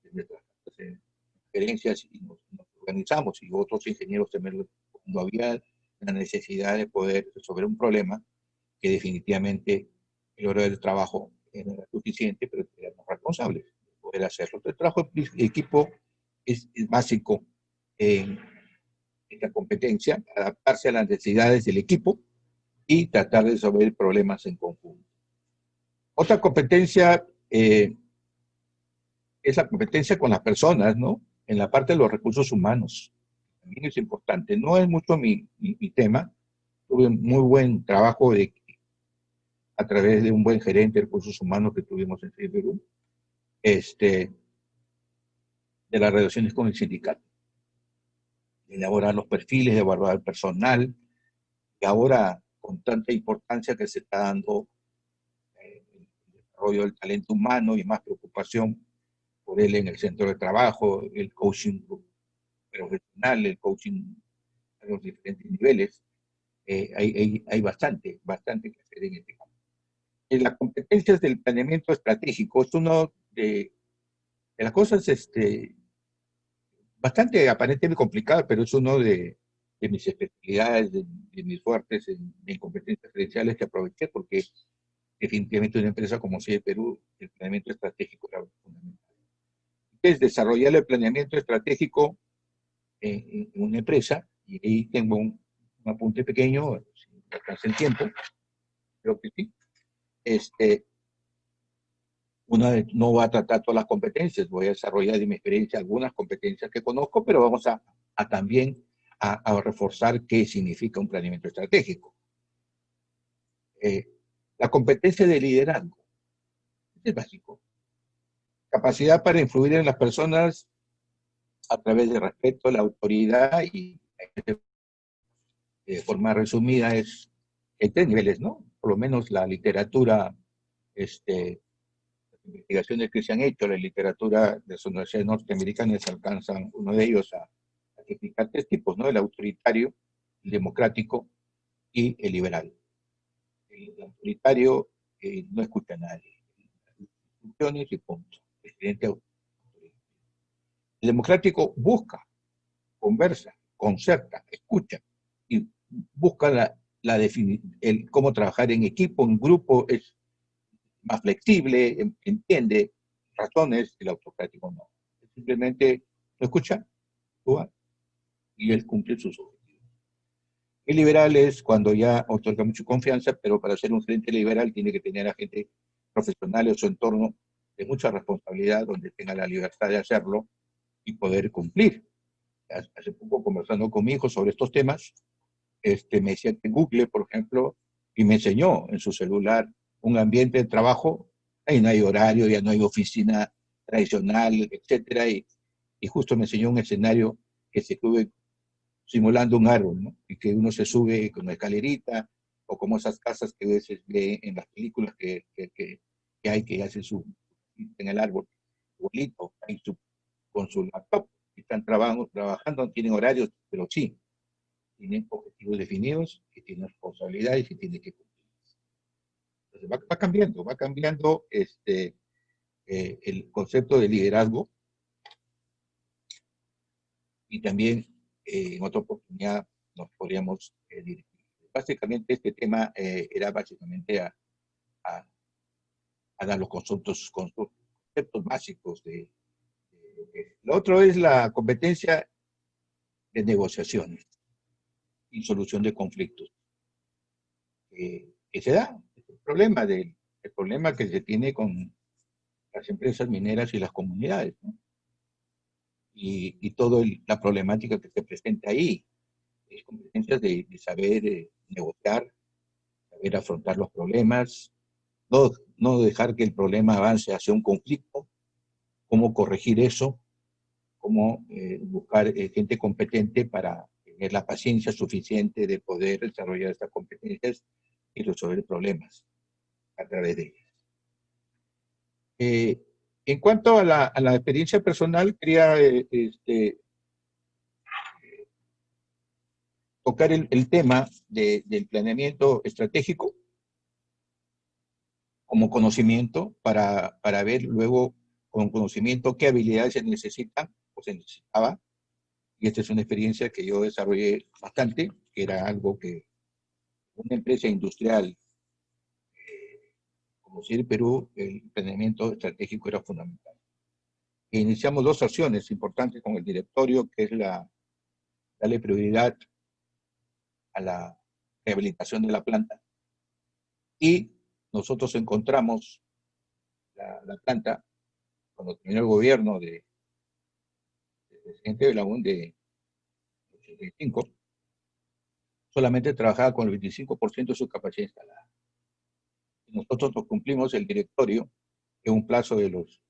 [SPEAKER 2] en nuestras gerencias, y nos organizamos, y otros ingenieros también, cuando había la necesidad de poder resolver un problema, que definitivamente el horario del trabajo no era suficiente, pero éramos responsables de poder hacerlo. El trabajo de equipo es básico en esta competencia, adaptarse a las necesidades del equipo y tratar de resolver problemas en conjunto. Otra competencia es la competencia con las personas, ¿no? En la parte de los recursos humanos. También es importante. No es mucho mi tema. Tuve muy buen trabajo a través de un buen gerente de recursos humanos que tuvimos en Perú, de las relaciones con el sindicato. De elaborar los perfiles, de evaluar el personal, y ahora con tanta importancia que se está dando el desarrollo del talento humano y más preocupación por él en el centro de trabajo, el coaching profesional, el coaching a los diferentes niveles, hay bastante que hacer en este campo. Las competencias del planeamiento estratégico es uno de las cosas bastante aparentemente complicado, pero es uno de mis especialidades, de mis fuertes en competencias gerenciales que aproveché, porque definitivamente una empresa como CIE Perú, el planeamiento estratégico era fundamental. Entonces, desarrollar el planeamiento estratégico en una empresa, y ahí tengo un apunte pequeño, si me alcanza el tiempo, creo que sí. No va a tratar todas las competencias, voy a desarrollar de mi experiencia algunas competencias que conozco, pero vamos a también a reforzar qué significa un planeamiento estratégico. La competencia de liderazgo es básico. Capacidad para influir en las personas a través de respeto, la autoridad, y de forma resumida es en tres niveles, ¿no? Por lo menos la literatura, las investigaciones que se han hecho, la literatura de las universidades norteamericanas alcanzan, uno de ellos, a explicar tres tipos, ¿no? El autoritario, el democrático y el liberal. El autoritario no escucha a nadie, instrucciones y punto. El democrático busca, conversa, concerta, escucha y busca cómo trabajar en equipo, en grupo, es más flexible, entiende razones. El autocrático no. Simplemente lo escucha, actúa y él cumple sus objetivos. El liberal es cuando ya otorga mucha confianza, pero para ser un gerente liberal tiene que tener a gente profesional en su entorno de mucha responsabilidad, donde tenga la libertad de hacerlo y poder cumplir. Hace poco, conversando con mi hijo sobre estos temas, me decía que Google, por ejemplo, y me enseñó en su celular un ambiente de trabajo, ahí no hay horario, ya no hay oficina tradicional, etcétera, y justo me enseñó un escenario que se estuve simulando un árbol, ¿no? Y que uno se sube con una escalerita, o como esas casas que a veces ve en las películas que hay, que hacen en el árbol, bolito, ahí con su laptop, están trabajando, no tienen horarios, pero sí, tienen objetivos definidos, que tienen responsabilidades y tienen que cumplir. Entonces va cambiando el concepto de liderazgo, y también en otra oportunidad nos podríamos dirigir. Básicamente este tema era básicamente a dar los conceptos básicos lo otro es la competencia de negociaciones y solución de conflictos. Que se da el problema que se tiene con las empresas mineras y las comunidades, ¿no? Y toda la problemática que se presenta ahí. Es competencias de saber negociar, saber afrontar los problemas, no dejar que el problema avance hacia un conflicto, cómo corregir eso, cómo buscar gente competente para tener la paciencia suficiente de poder desarrollar estas competencias y resolver problemas a través de ellas. En cuanto a la experiencia personal, quería tocar el tema del planeamiento estratégico. como conocimiento para ver luego con conocimiento qué habilidades se necesitan o se necesitaba. Y esta es una experiencia que yo desarrollé bastante, que era algo que una empresa industrial como CIR Perú, el planeamiento estratégico era fundamental. E iniciamos dos acciones importantes con el directorio, que es darle prioridad a la rehabilitación de la planta. Y nosotros encontramos la planta, cuando terminó el gobierno del presidente Belaún de 85, solamente trabajaba con el 25% de su capacidad instalada. Nosotros nos cumplimos el directorio en un plazo de los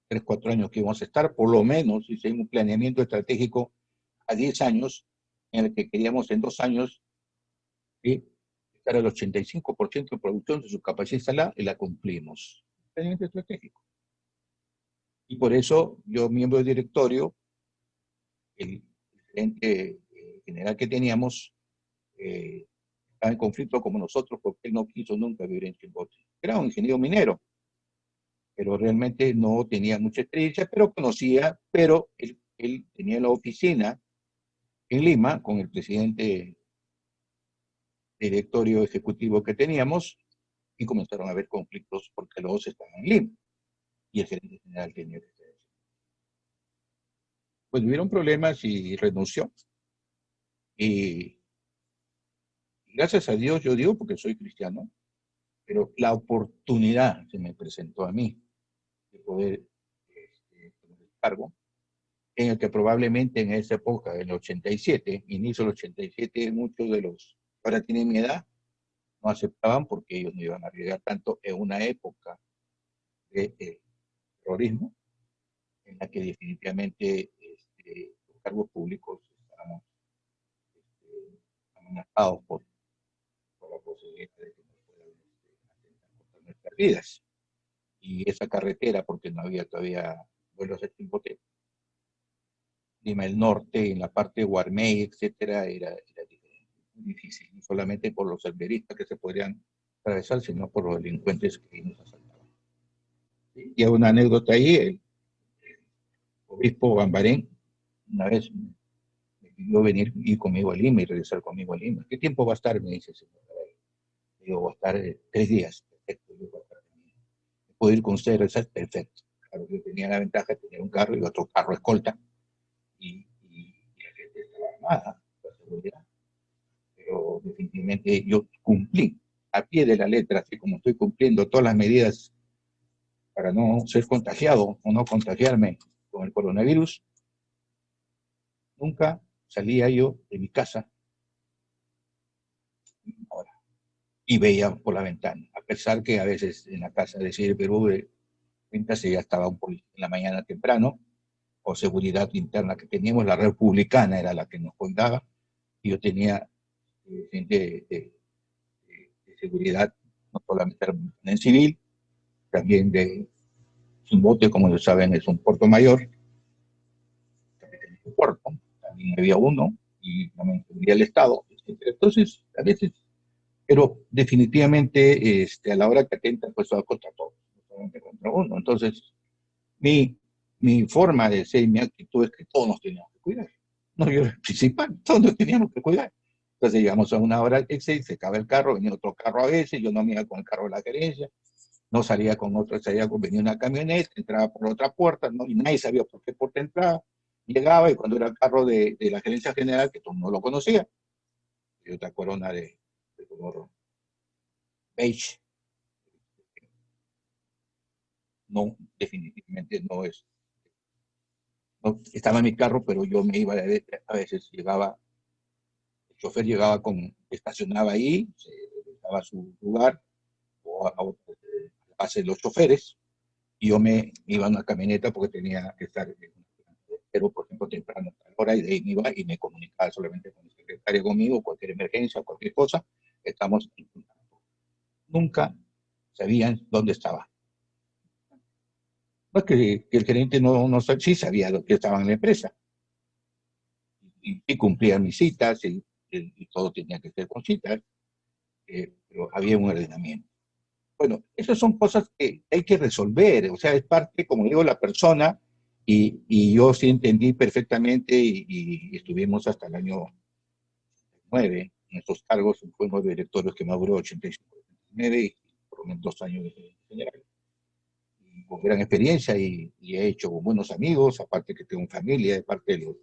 [SPEAKER 2] 3, 4 años que íbamos a estar, por lo menos hicimos un planeamiento estratégico a 10 años, en el que queríamos en 2 años estar al 85% de producción de su capacidad instalada, y la cumplimos. Planeamiento estratégico. Y por eso yo, miembro del directorio, el gerente general que teníamos, estaba en conflicto como nosotros, porque él no quiso nunca vivir en Chimbote. Era un ingeniero minero, pero realmente no tenía mucha experiencia, pero conocía, pero él tenía la oficina en Lima con el presidente directorio ejecutivo que teníamos, y comenzaron a haber conflictos porque los dos estaban en Lima y el gerente general tenía que estar. Pues hubieron problemas y renunció. Y gracias a Dios, yo digo porque soy cristiano, pero la oportunidad se me presentó a mí de poder tomar el cargo, en el que probablemente en esa época, en el 87, inicio del 87, muchos de los que ahora tienen mi edad no aceptaban, porque ellos no iban a arriesgar tanto en una época de terrorismo, en la que definitivamente los cargos públicos estábamos amenazados por la posibilidad de que nos puedan atentar contra nuestras vidas. Y esa carretera, porque no había todavía vuelos a Chimbote, Lima del Norte, en la parte de Guarmey, etcétera, era muy difícil, no solamente por los senderistas que se podrían atravesar, sino por los delincuentes que nos asaltaban. Y hay una anécdota ahí, el obispo Gambarén una vez me pidió venir ir conmigo a Lima y regresar conmigo a Lima. ¿Qué tiempo va a estar? Me dice el señor. Yo voy a estar 3 días. Perfecto, yo voy a estar. ¿Puedo ir con usted y regresar? Perfecto. Claro, yo tenía la ventaja de tener un carro y otro carro escolta, y la gente estaba armada, la seguridad. Pero definitivamente yo cumplí a pie de la letra, así como estoy cumpliendo todas las medidas para no ser contagiado o no contagiarme con el coronavirus. Nunca salía yo de mi casa ahora, y veía por la ventana, a pesar que a veces en la casa de CIR Perú de ventas ya estaba un policía en la mañana temprano, o seguridad interna que teníamos, la republicana era la que nos contaba, y yo tenía gente de seguridad, no solamente en civil, también de Chimbote, como ya saben, es un puerto mayor, también tenía un puerto, también había uno, y también tendría el Estado, etc. Entonces, a veces, pero definitivamente a la hora que atenta, pues va contra todos, no solamente contra uno. Entonces, mi forma de ser y mi actitud es que todos nos teníamos que cuidar. No, yo era el principal, todos nos teníamos que cuidar. Entonces llegamos a una hora extra, se acaba el carro, venía otro carro a veces, yo no me iba con el carro de la gerencia, no salía con otro, venía una camioneta, entraba por otra puerta, ¿no? Y nadie sabía por qué puerta entraba. Llegaba, y cuando era el carro de la gerencia general, que tú no lo conocía, y otra corona de color beige, no, definitivamente no es. No, estaba en mi carro, pero yo me iba a veces llegaba, el chofer llegaba estacionaba ahí, se daba a su lugar, o a la base de los choferes, y yo me iba a una camioneta porque tenía que estar, pero por ejemplo temprano a tal hora, y de ahí me iba y me comunicaba solamente con el secretario conmigo, cualquier emergencia, cualquier cosa, estamos en contacto. Nunca sabían dónde estaba. No es que el gerente no sí sabía lo que estaba en la empresa, y cumplía mis citas, y todo tenía que ser con citas, pero había un ordenamiento. Bueno, esas son cosas que hay que resolver, o sea, es parte, como digo, la persona, y yo sí entendí perfectamente y estuvimos hasta el año 9 en estos cargos, fuimos directorios que más duró 85, 89 y por lo menos 2 años de gerente general. Y con gran experiencia y he hecho buenos amigos, aparte que tengo familia, de parte de los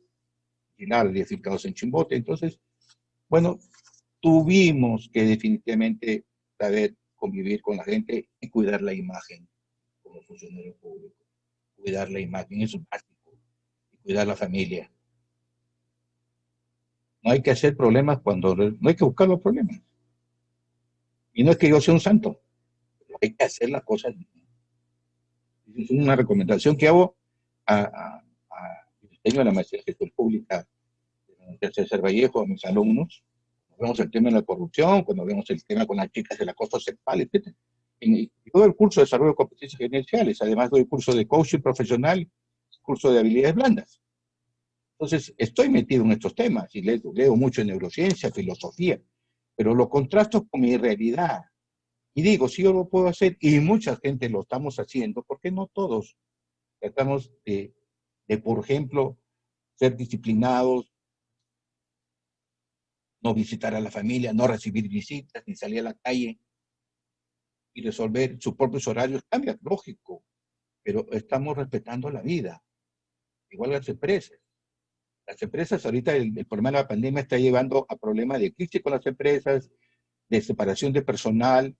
[SPEAKER 2] finales fincados en Chimbote. Entonces, bueno, tuvimos que definitivamente saber convivir con la gente y cuidar la imagen como funcionario público. Cuidar la imagen, eso es básico. Y cuidar la familia. No hay que hacer problemas no hay que buscar los problemas. Y no es que yo sea un santo, pero hay que hacer las cosas. Es una recomendación que hago a diseño de la maestría de gestión pública de la Universidad César Vallejo, a mis alumnos. Cuando vemos el tema de la corrupción, cuando vemos el tema con las chicas del acoso sexual, etc. En todo el curso de desarrollo de competencias gerenciales, además doy curso de coaching profesional, curso de habilidades blandas. Entonces, estoy metido en estos temas y leo mucho en neurociencia, filosofía, pero lo contrasto con mi realidad. Y digo, si yo lo puedo hacer, y mucha gente lo estamos haciendo, ¿por qué no todos tratamos por ejemplo, ser disciplinados, no visitar a la familia, no recibir visitas, ni salir a la calle y resolver sus propios horarios? Cambia, lógico, pero estamos respetando la vida, igual las empresas. Las empresas ahorita, el problema de la pandemia está llevando a problemas de crisis con las empresas, de separación de personal,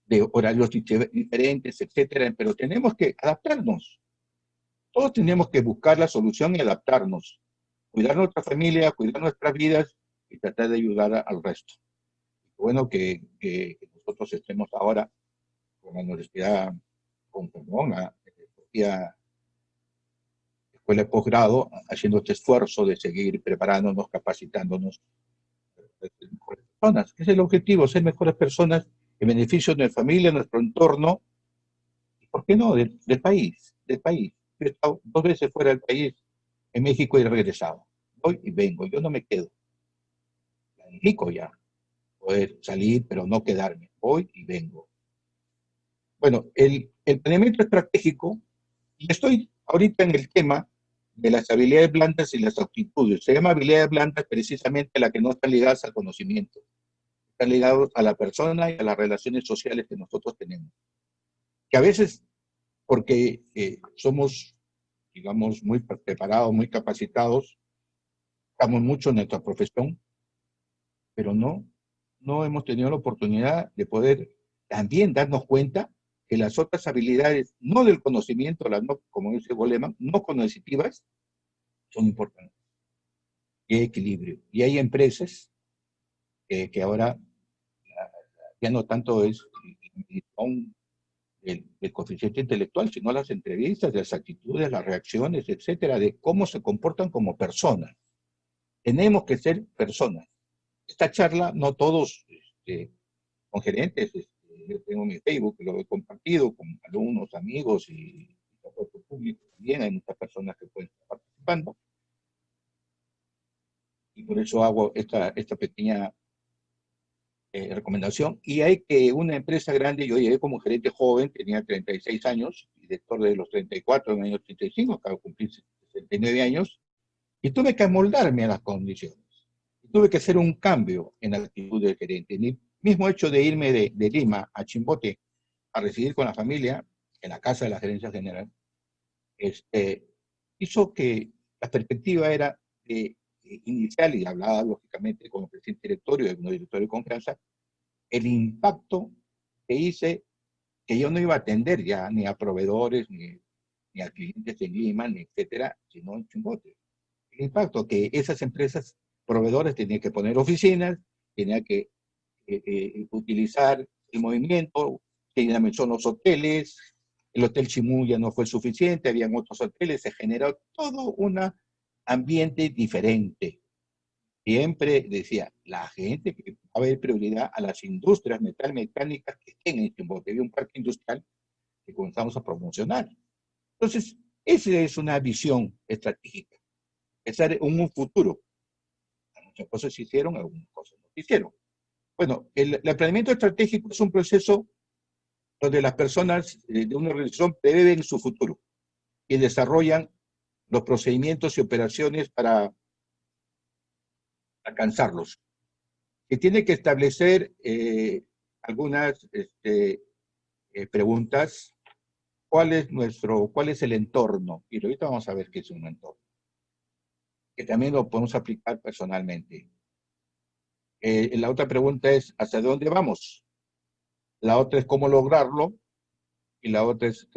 [SPEAKER 2] de horarios diferentes, etcétera, pero tenemos que adaptarnos. Todos tenemos que buscar la solución y adaptarnos. Cuidar nuestra familia, cuidar nuestras vidas y tratar de ayudar al resto. Bueno que nosotros estemos ahora con la universidad, perdón, la propia escuela de posgrado, haciendo este esfuerzo de seguir preparándonos, capacitándonos, ser mejores personas. Ese es el objetivo, ser mejores personas en beneficio de nuestra familia, de nuestro entorno, y ¿por qué no? Del país, del país. Yo he estado 2 veces fuera del país, en México, y he regresado. Voy y vengo, yo no me quedo. Planifico ya poder salir, pero no quedarme. Voy y vengo. Bueno, el planeamiento estratégico, y estoy ahorita en el tema de las habilidades blandas y las aptitudes. Se llama habilidades blandas precisamente las que no están ligadas al conocimiento, están ligadas a la persona y a las relaciones sociales que nosotros tenemos. Que a veces, porque somos, digamos, muy preparados, muy capacitados, estamos mucho en nuestra profesión, pero no hemos tenido la oportunidad de poder también darnos cuenta que las otras habilidades, no del conocimiento, las no, como dice Goleman, no cognitivas, son importantes. Y hay equilibrio. Y hay empresas que ahora ya no tanto es el coeficiente intelectual, sino las entrevistas, las actitudes, las reacciones, etcétera, de cómo se comportan como personas. Tenemos que ser personas. Esta charla, no todos con gerentes, yo tengo mi Facebook, lo he compartido con alumnos, amigos y el público también, hay muchas personas que pueden estar participando, y por eso hago esta pequeña recomendación. Y hay que una empresa grande, yo llegué como gerente joven, tenía 36 años, director de los 34 en el año 35, acabo de cumplir 69 años, y tuve que amoldarme a las condiciones. Tuve que hacer un cambio en la actitud del gerente. El mismo hecho de irme de Lima a Chimbote a residir con la familia en la casa de la gerencia general, hizo que la perspectiva era inicial, y hablaba lógicamente con el presidente directorio y el directorio de confianza, el impacto que hice, que yo no iba a atender ya ni a proveedores, ni a clientes en Lima, ni etcétera, sino en Chimbote. El impacto que esas empresas proveedores tenían que poner oficinas, tenían que utilizar el movimiento, que son los hoteles, el Hotel Chimú ya no fue suficiente, habían otros hoteles, se generó todo un ambiente diferente. Siempre decía, la gente que va a haber prioridad a las industrias metalmecánicas que estén en Chimbote. Había un parque industrial que comenzamos a promocionar. Entonces, esa es una visión estratégica, pensar en un futuro. Muchas cosas se hicieron, algunas cosas no se hicieron. Bueno, el planeamiento estratégico es un proceso donde las personas de una organización prevén su futuro y desarrollan los procedimientos y operaciones para alcanzarlos. Que tiene que establecer algunas preguntas. ¿Cuál es el entorno? Y ahorita vamos a ver qué es un entorno, que también lo podemos aplicar personalmente. La otra pregunta es, ¿hacia dónde vamos? La otra es cómo lograrlo, y la otra es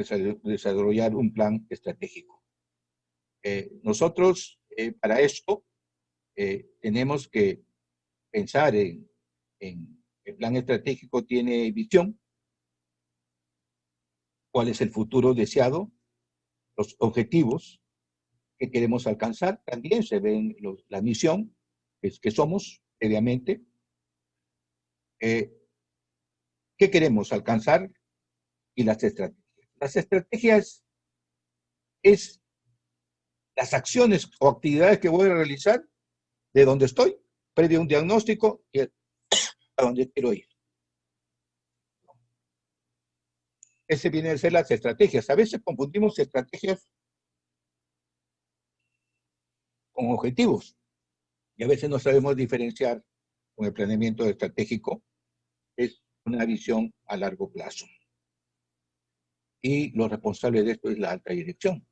[SPEAKER 2] desarrollar un plan estratégico. Nosotros, para esto, tenemos que pensar en el plan estratégico. Tiene visión, cuál es el futuro deseado, los objetivos que queremos alcanzar, también se ven la misión que somos, previamente, qué queremos alcanzar y las estrategias. Las estrategias es las acciones o actividades que voy a realizar de donde estoy, previo a un diagnóstico y a donde quiero ir. Ese viene a ser las estrategias. A veces confundimos estrategias con objetivos y a veces no sabemos diferenciar con el planeamiento estratégico. Es una visión a largo plazo. Y los responsables de esto es la alta dirección.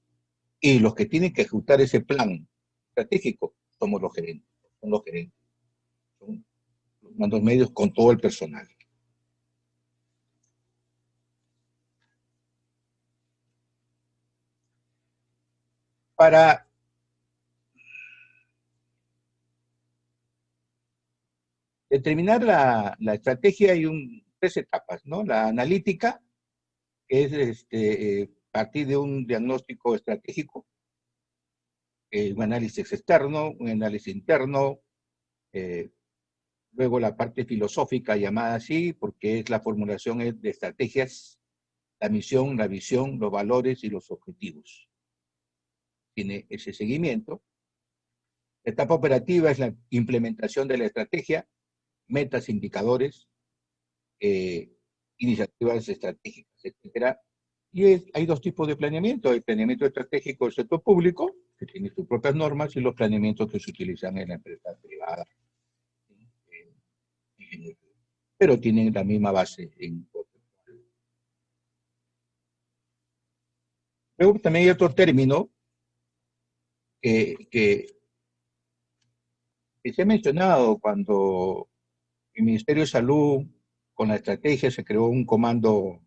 [SPEAKER 2] Y los que tienen que ejecutar ese plan estratégico somos los gerentes. Son los gerentes. Son los mandos medios con todo el personal. Para determinar la estrategia hay tres etapas, ¿no? La analítica, que es partir de un diagnóstico estratégico, un análisis externo, un análisis interno, luego la parte filosófica llamada así, porque es la formulación de estrategias, la misión, la visión, los valores y los objetivos. Tiene ese seguimiento. La etapa operativa es la implementación de la estrategia, metas, indicadores, iniciativas estratégicas, etcétera. Y hay dos tipos de planeamiento: el planeamiento estratégico del sector público, que tiene sus propias normas, y los planeamientos que se utilizan en la empresa privada. Pero tienen la misma base. Luego también hay otro término que se ha mencionado cuando el Ministerio de Salud, con la estrategia, se creó un comando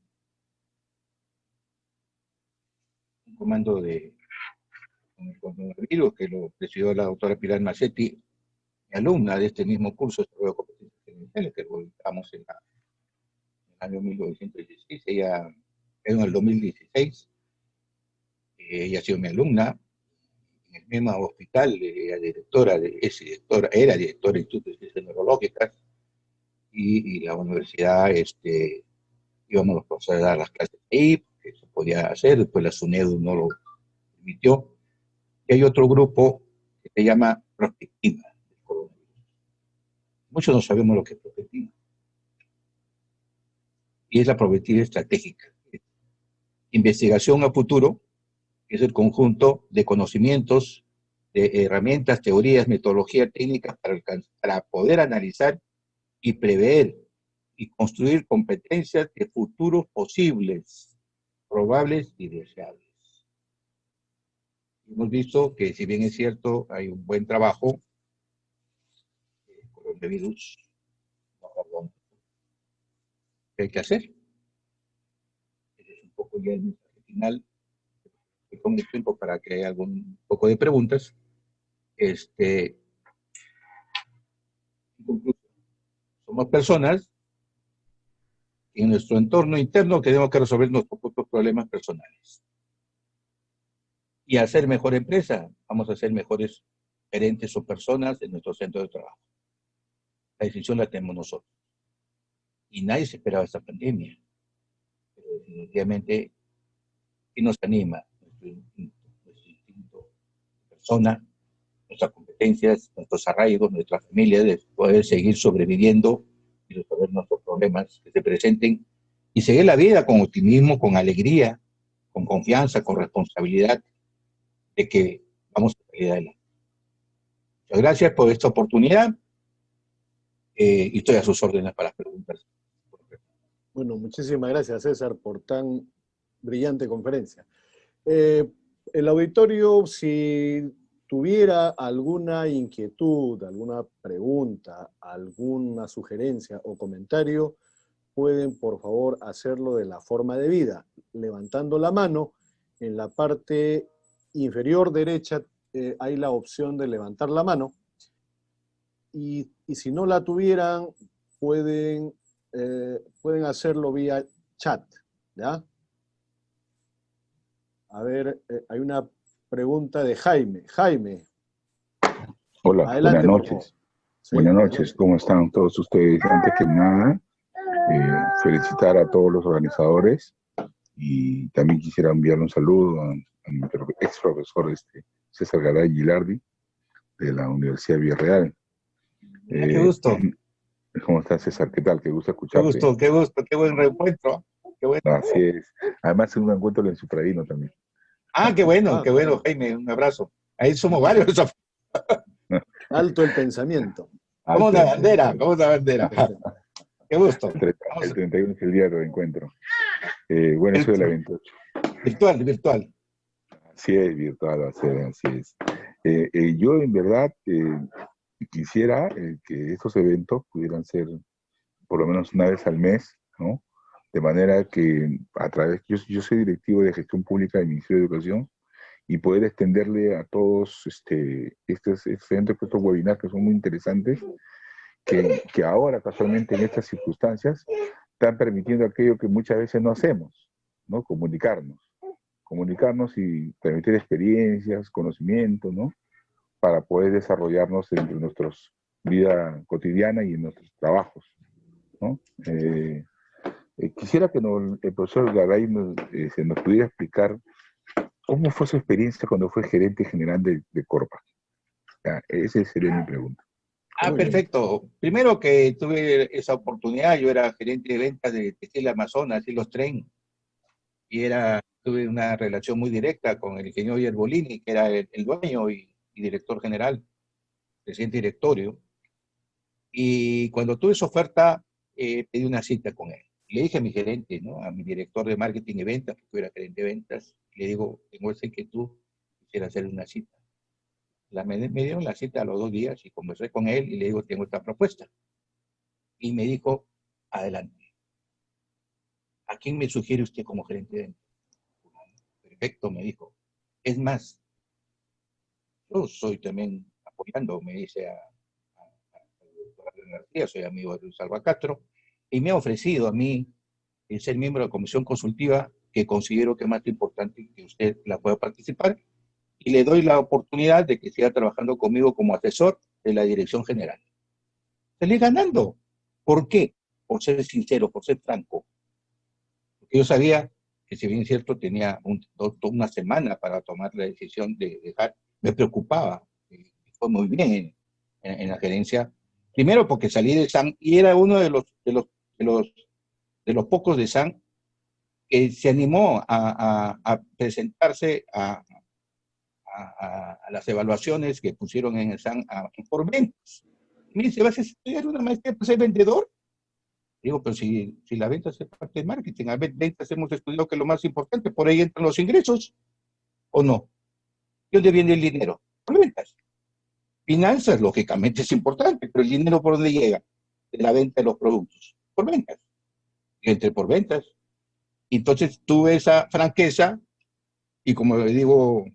[SPEAKER 2] de coronavirus, que lo presidió la doctora Pilar Macetti, mi alumna de este mismo curso de competencias gerenciales, que publicamos en el año 1916, ella en el 2016, ella ha sido mi alumna. En el mismo hospital, era directora del Instituto de Ciencias Neurológicas, y la universidad, íbamos los profesores a dar las clases ahí, porque se podía hacer. Después la SUNEDU no lo permitió. Y hay otro grupo que se llama prospectiva del coronavirus. Muchos no sabemos lo que es prospectiva. Y es la prospectiva estratégica. Investigación a futuro, que es el conjunto de conocimientos, de herramientas, teorías, metodologías técnicas para poder analizar y prever y construir competencias de futuros posibles, probables y deseables. Hemos visto que, si bien es cierto, hay un buen trabajo, coronavirus, ¿qué hay que hacer? Es un poco ya el mensaje final. Con el tiempo para que haya algún poco de preguntas. En conclusión, somos personas en nuestro entorno interno que tenemos que resolver nuestros propios problemas personales. Y a ser mejor empresa, vamos a ser mejores gerentes o personas en nuestro centro de trabajo. La decisión la tenemos nosotros. Y nadie se esperaba esta pandemia. Pero definitivamente, ¿qué nos anima? Nuestro instinto de persona, nuestras competencias, nuestros arraigos, nuestra familia, de poder seguir sobreviviendo y resolver nuestros problemas que se presenten y seguir la vida con optimismo, con alegría, con confianza, con responsabilidad de que vamos a salir adelante. Muchas gracias por esta oportunidad y estoy a sus órdenes para las preguntas.
[SPEAKER 1] Bueno, muchísimas gracias, César, por tan brillante conferencia. El auditorio, si tuviera alguna inquietud, alguna pregunta, alguna sugerencia o comentario, pueden, por favor, hacerlo de la forma debida, levantando la mano. En la parte inferior derecha hay la opción de levantar la mano. Y si no la tuvieran, pueden hacerlo vía chat, ¿ya? A ver, hay una pregunta de Jaime. Jaime.
[SPEAKER 3] Hola,
[SPEAKER 1] Adelante,
[SPEAKER 3] buenas noches.
[SPEAKER 1] Sí,
[SPEAKER 3] buenas noches, ¿cómo están todos ustedes? Antes que nada, felicitar a todos los organizadores y también quisiera enviar un saludo a mi ex profesor César Garay Gilardi de la Universidad de Villarreal.
[SPEAKER 2] Qué gusto.
[SPEAKER 3] ¿Cómo estás, César? ¿Qué tal? Qué gusto
[SPEAKER 2] Qué
[SPEAKER 3] escucharte.
[SPEAKER 2] gusto, qué buen reencuentro. Qué bueno.
[SPEAKER 3] Así es. Además, un encuentro en Supradino también.
[SPEAKER 2] Qué bueno, Jaime, un abrazo. Ahí somos varios.
[SPEAKER 1] Alto el pensamiento.
[SPEAKER 2] Como una bandera, como una bandera. Qué gusto.
[SPEAKER 3] El 31 es el día de encuentro. Bueno, eso de la 28.
[SPEAKER 2] Virtual.
[SPEAKER 3] Así es, virtual va a ser, así es. Yo en verdad quisiera que estos eventos pudieran ser por lo menos una vez al mes, ¿no? De manera que a través, yo soy directivo de gestión pública del Ministerio de Educación, y poder extenderle a todos estos eventos, estos webinars que son muy interesantes, que ahora casualmente en estas circunstancias están permitiendo aquello que muchas veces no hacemos, ¿no? Comunicarnos y permitir experiencias, conocimientos, ¿no? Para poder desarrollarnos entre nuestra vida cotidiana y en nuestros trabajos, ¿no? Quisiera que el profesor Garay se nos pudiera explicar cómo fue su experiencia cuando fue gerente general de Corpa. Esa sería mi pregunta.
[SPEAKER 2] Perfecto. Primero que tuve esa oportunidad, yo era gerente de ventas de Textil Amazonas y los Tren, y tuve una relación muy directa con el ingeniero Yerbolini, que era el dueño y director general, presidente directorio. Y cuando tuve esa oferta, pedí una cita con él. Le dije a mi gerente, ¿no? A mi director de marketing y ventas, porque yo era gerente de ventas, le digo, tengo esa inquietud, quisiera hacer una cita. Me dieron la cita a los 2 días y conversé con él y le digo, tengo esta propuesta. Y me dijo, adelante. ¿A quién me sugiere usted como gerente de ventas? Perfecto, me dijo. Es más, yo soy también apoyando, me dice a García, soy amigo de Luis Alba Castro, y me ha ofrecido a mí el ser miembro de la comisión consultiva, que considero que es más importante que usted la pueda participar, y le doy la oportunidad de que siga trabajando conmigo como asesor de la dirección general. Salí ganando. ¿Por qué? Por ser sincero, por ser franco. Porque yo sabía que, si bien es cierto, tenía una semana para tomar la decisión de dejar, me preocupaba. Fue muy bien en la gerencia. Primero porque salí de SAN y era uno de los pocos de SAN que se animó a presentarse a las evaluaciones que pusieron en el SAN por ventas. Y me dice, ¿vas a estudiar una maestría para ser vendedor? Digo, pero si la venta es parte de marketing, a ventas hemos estudiado que es lo más importante, por ahí entran los ingresos, ¿o no? ¿De dónde viene el dinero? Por ventas. Finanzas, lógicamente, es importante, pero el dinero, ¿por dónde llega? De la venta de los productos. Por ventas. Y entré por ventas. Y entonces tuve esa franqueza y, como le digo,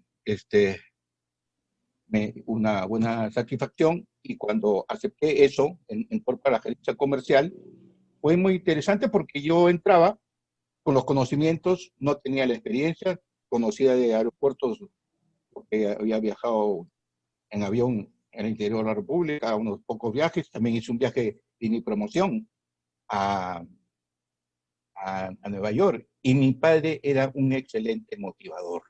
[SPEAKER 2] una buena satisfacción, y cuando acepté eso en cuanto a la gerencia comercial, fue muy interesante porque yo entraba con los conocimientos, no tenía la experiencia, conocía de aeropuertos porque había viajado en avión en el interior de la República, unos pocos viajes, también hice un viaje de mi promoción a Nueva York, y mi padre era un excelente motivador.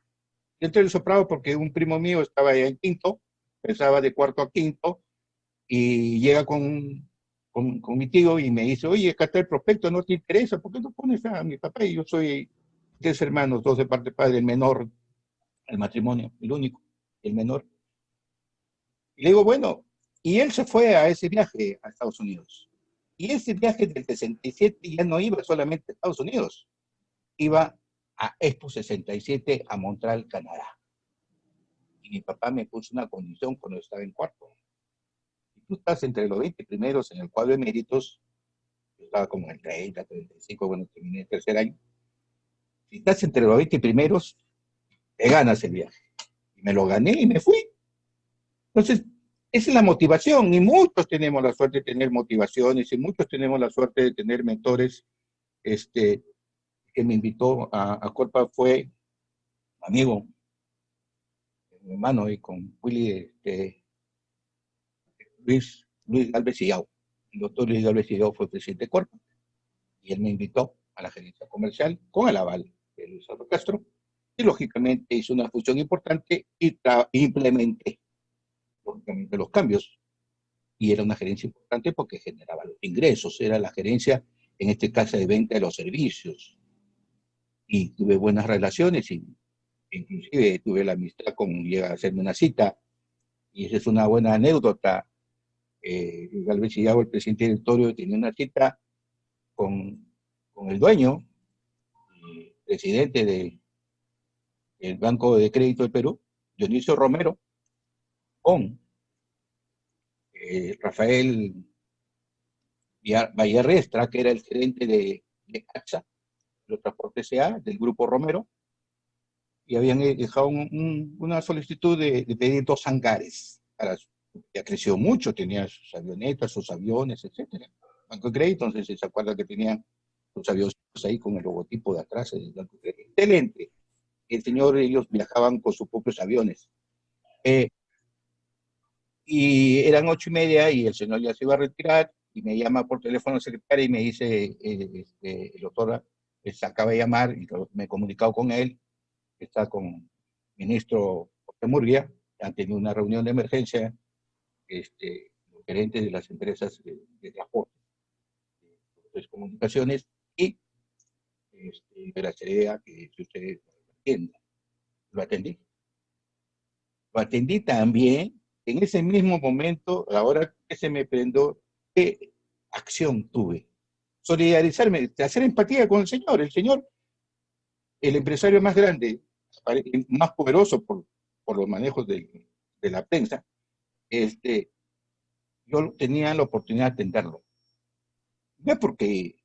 [SPEAKER 2] Yo entré el soprado porque un primo mío estaba allá en quinto, pensaba de cuarto a quinto, y llega con con mi tío y me dice, oye, acá está el prospecto, ¿no te interesa? ¿Por qué no pones a mi papá? Y yo soy 3 hermanos, 2 de parte de padre, el menor, el matrimonio, el único, el menor. Y le digo, bueno, y él se fue a ese viaje a Estados Unidos. Y ese viaje del 67 ya no iba solamente a Estados Unidos, iba a Expo 67 a Montreal, Canadá. Y mi papá me puso una condición cuando estaba en cuarto. Si tú estás entre los 20 primeros en el cuadro de méritos, yo estaba como en el 30, 35, bueno, terminé el tercer año. Si estás entre los 20 primeros, te ganas el viaje. Y me lo gané y me fui. Entonces, esa es la motivación. Y muchos tenemos la suerte de tener motivaciones y muchos tenemos la suerte de tener mentores. Que me invitó a Corpa fue amigo, mi hermano, y con Willy, Luis Galvez Sillao. El doctor Luis Galvez Sillao fue presidente de Corpa. Y él me invitó a la gerencia comercial con el aval de Luis Alberto Castro. Y lógicamente hizo una función importante y implementé lógicamente los cambios. Y era una gerencia importante porque generaba los ingresos. Era la gerencia, en este caso, de venta de los servicios. Y tuve buenas relaciones y inclusive tuve la amistad con, llega a hacerme una cita, y esa es una buena anécdota. Galvez Sillao, el presidente directorio, tenía una cita con el dueño, presidente del Banco de Crédito del Perú, Dionisio Romero, con Rafael Vallarrestra, que era el gerente de AXA, los transportes SA, del Grupo Romero, y habían dejado una solicitud de pedir 2 hangares. Ya creció mucho, tenía sus avionetas, sus aviones, etc. Banco de Crédito, entonces se acuerda que tenían sus aviones ahí con el logotipo de atrás del Banco de Crédito. Excelente. El señor, ellos viajaban con sus propios aviones. Y eran 8:30 y el señor ya se iba a retirar y me llama por teléfono el secretario y me dice, el doctor se acaba de llamar y me he comunicado con él, está con el ministro Jorge Murguía, han tenido una reunión de emergencia, los gerentes de las empresas de transporte, de comunicaciones, y me gustaría que si ustedes lo atiendan. Lo atendí. Lo atendí también. En ese mismo momento, ahora que se me prendió, ¿qué acción tuve? Solidarizarme, hacer empatía con el señor. El señor, el empresario más grande, más poderoso por los manejos de la prensa, yo tenía la oportunidad de atenderlo. No es porque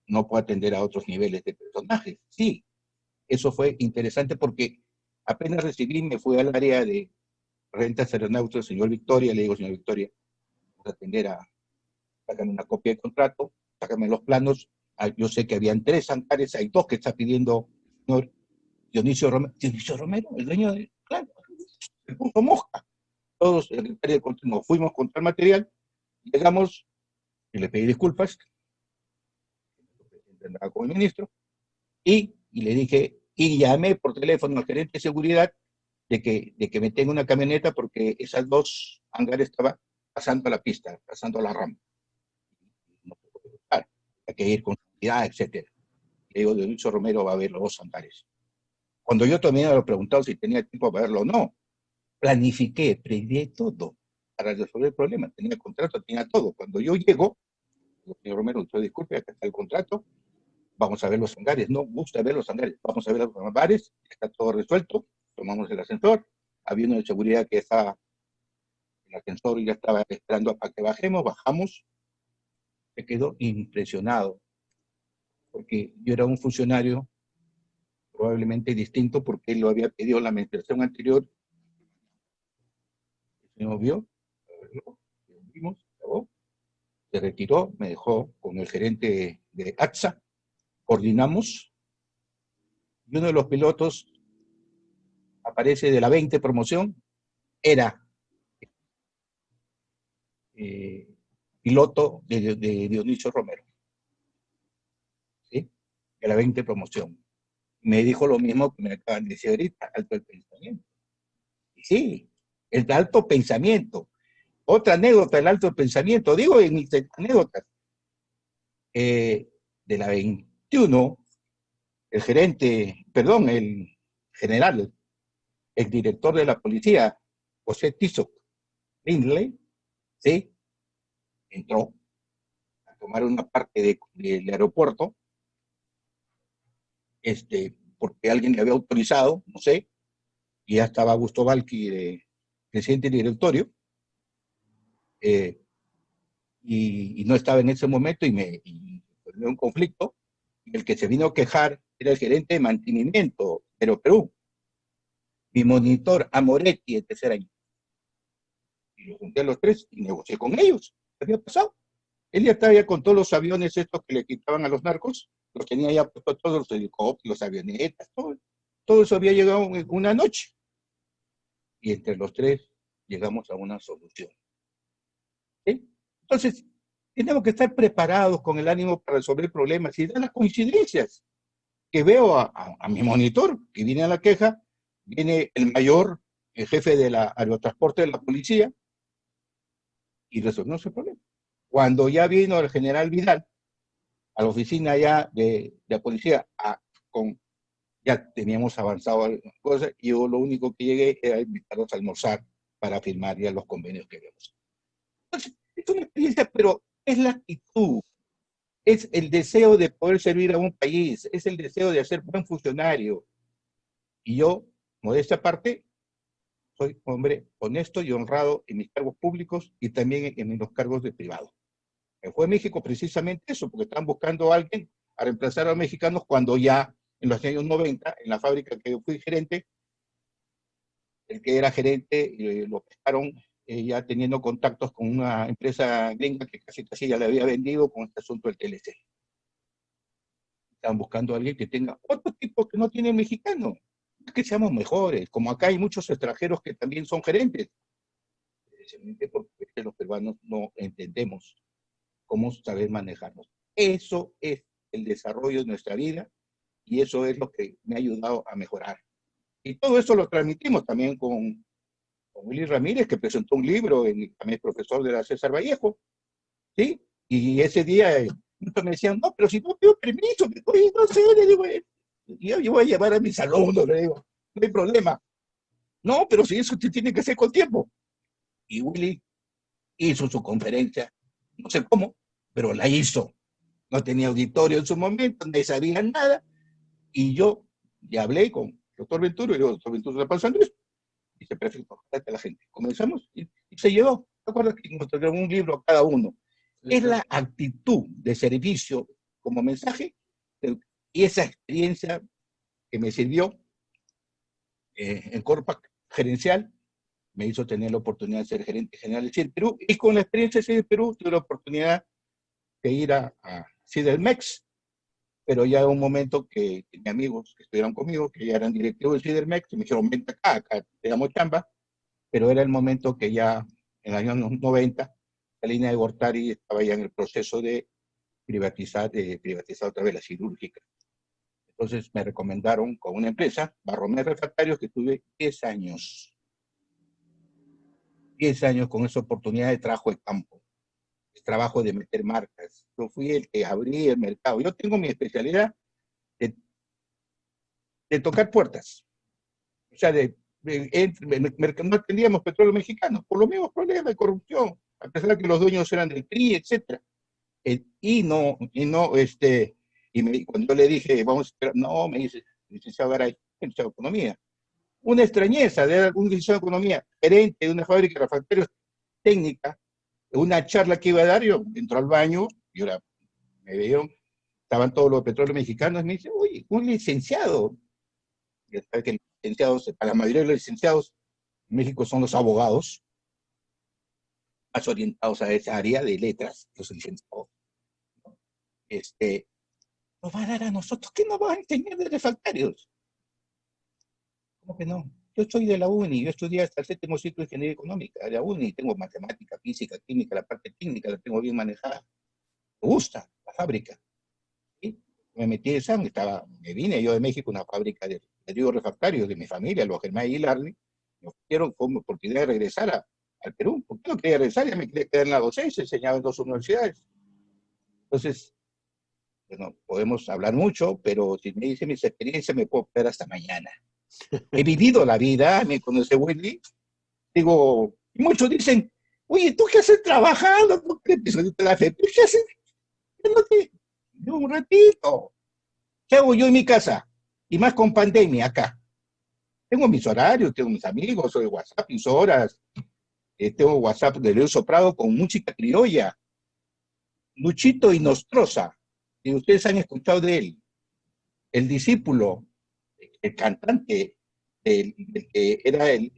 [SPEAKER 2] no puedo atender a otros niveles de personajes. Sí, eso fue interesante porque apenas recibí, me fui al área de rentas aeronáuticas, señor Victoria, le digo, señor Victoria, vamos a atender sácame una copia de contrato, sácame los planos. Yo sé que habían 3 hangares, hay 2 que está pidiendo el señor Dionisio Romero. Dionisio Romero, el dueño de, claro, se puso mosca. Todos, el área de continuo, fuimos contra el material, llegamos y le pedí disculpas, con el ministro, y le dije, y llamé por teléfono al gerente de seguridad de que me tenga una camioneta porque esas 2 hangares estaban pasando a la pista, pasando a la rampa. No puedo estar, hay que ir con seguridad, etc. Le digo, Dionisio Romero va a ver los 2 hangares. Cuando yo también me había preguntado si tenía tiempo para verlo o no, planifiqué, previé todo para resolver el problema. Tenía el contrato, tenía todo. Cuando yo llego, digo, señor Romero, usted disculpe, acá está el contrato, vamos a ver los hangares. No gusta ver los hangares, vamos a ver los hangares, está todo resuelto, tomamos el ascensor, había uno de seguridad que estaba, el ascensor ya estaba esperando para que bajemos, bajamos, se quedó impresionado, porque yo era un funcionario probablemente distinto porque él lo había pedido en la administración anterior. El señor vio, vimos, acabó, se retiró, me dejó con el gerente de AXA, coordinamos, y uno de los pilotos aparece de la 20 promoción, era piloto de Dionisio Romero, ¿sí? De la 20 promoción. Me dijo lo mismo que me acaban de decir ahorita, alto el pensamiento. Y sí, el alto pensamiento. Otra anécdota del alto pensamiento, digo en mis anécdotas, de la 21, el gerente, perdón, el general, el director de la policía, José Tizoc Lindley, ¿sí? Entró a tomar una parte del aeropuerto, porque alguien le había autorizado, no sé, y ya estaba Augusto Balqui, presidente del directorio, y no estaba en ese momento, y fue un conflicto, y el que se vino a quejar era el gerente de mantenimiento de Perú, mi monitor Amoretti, de tercer año. Y los junté a los tres y negocié con ellos. ¿Qué había pasado? Él ya estaba ya con todos los aviones estos que le quitaban a los narcos, los tenía ya puestos todos los helicópteros, avionetas, todo eso había llegado en una noche. Y entre los tres llegamos a una solución. ¿Sí? Entonces, tenemos que estar preparados con el ánimo para resolver problemas y dar las coincidencias. Que veo a mi monitor, que viene a la queja, viene el mayor, el jefe de la aerotransporte de la policía, y resolvió ese problema. Cuando ya vino el general Vidal a la oficina ya de la policía, ya teníamos avanzado algunas cosas, y yo lo único que llegué era invitarlos a almorzar para firmar ya los convenios que habíamos. Entonces, es una experiencia, pero es la actitud, es el deseo de poder servir a un país, es el deseo de ser buen funcionario. Y yo, modesta parte, soy hombre honesto y honrado en mis cargos públicos y también en los cargos de privado. Fue México precisamente eso, porque estaban buscando a alguien a reemplazar a los mexicanos cuando ya en los años 90, en la fábrica que yo fui gerente, el que era gerente lo pescaron ya teniendo contactos con una empresa gringa que casi ya le había vendido con este asunto del TLC. Estaban buscando a alguien que tenga otro tipo que no tiene el mexicano, que seamos mejores, como acá hay muchos extranjeros que también son gerentes, precisamente porque los peruanos no entendemos cómo saber manejarnos. Eso es el desarrollo de nuestra vida y eso es lo que me ha ayudado a mejorar. Y todo eso lo transmitimos también con Willy Ramírez, que presentó un libro, también es profesor de la César Vallejo, ¿sí? Y ese día me decían, no, pero si no pido permiso, oye, no sé, le digo, yo voy a llevar a mis alumnos, le digo, no hay problema. No, pero si eso tiene que hacer con tiempo. Y Willy hizo su conferencia, no sé cómo, pero la hizo. No tenía auditorio en su momento, no sabía nada, y yo ya hablé con el doctor Venturo, y el doctor Venturo de Paz Andrés, y dice, perfecto, a la gente. Comenzamos y se llevó. ¿Te acuerdas que nos trajeron un libro a cada uno? Es la actitud de servicio como mensaje y esa experiencia que me sirvió en Corpac gerencial me hizo tener la oportunidad de ser gerente general de CIDE Perú, y con la experiencia de CIDE Perú tuve la oportunidad de ir a CIDELMEX, pero ya un momento que tenía amigos que estuvieron conmigo, que ya eran directivos de CIDELMEX, y me dijeron, vente acá te damos chamba, pero era el momento que ya en el año 90 la línea de Gortari estaba ya en el proceso de privatizar otra vez la cirúrgica. Entonces me recomendaron con una empresa, Barromé Refractarios, que tuve 10 años con esa oportunidad de trabajo de campo, de trabajo de meter marcas. Yo fui el que abrí el mercado. Yo tengo mi especialidad de tocar puertas. O sea, no atendíamos petróleo mexicano por los mismos problemas de corrupción, a pesar de que los dueños eran del PRI, etc. Cuando yo le dije, vamos a esperar, no, me dice, licenciado Garay, licenciado de Economía. Una extrañeza de un licenciado de Economía, gerente de una fábrica de refractarios técnica, una charla que iba a dar, yo entro al baño, y ahora me veo, estaban todos los petróleos mexicanos, y me dice, oye, un licenciado. Ya sabes que los licenciados, para la mayoría de los licenciados en México son los abogados, más orientados a esa área de letras, los licenciados. Nos va a dar a nosotros, ¿qué nos va a enseñar de refractarios? ¿Cómo que no? Yo soy de la UNI, yo estudié hasta el 7º ciclo de Ingeniería Económica de la UNI, tengo matemática, física, química, la parte técnica la tengo bien manejada. Me gusta la fábrica. ¿Sí? Me metí de sangre, me vine yo de México, una fábrica de refractarios de mi familia, los Germán y Larry, me ofrecieron como oportunidad de regresar a al Perú, porque no quería regresar, ya me quería quedar en la docencia, enseñaba en 2 universidades. Entonces, bueno, podemos hablar mucho, pero si me dice mis experiencias, me puedo quedar hasta mañana. He vivido la vida, me conoce Willy, digo, y muchos dicen, oye, ¿tú qué haces trabajando? ¿Tú qué la fe? ¿Tú qué haces? Yo un ratito. ¿Qué hago yo en mi casa? Y más con pandemia acá. Tengo mis horarios, tengo mis amigos, soy WhatsApp, mis horas. Tengo WhatsApp de Leo Soprado con música criolla. Luchito y Nostroza. Y ustedes han escuchado de él. El discípulo, el cantante, el que era el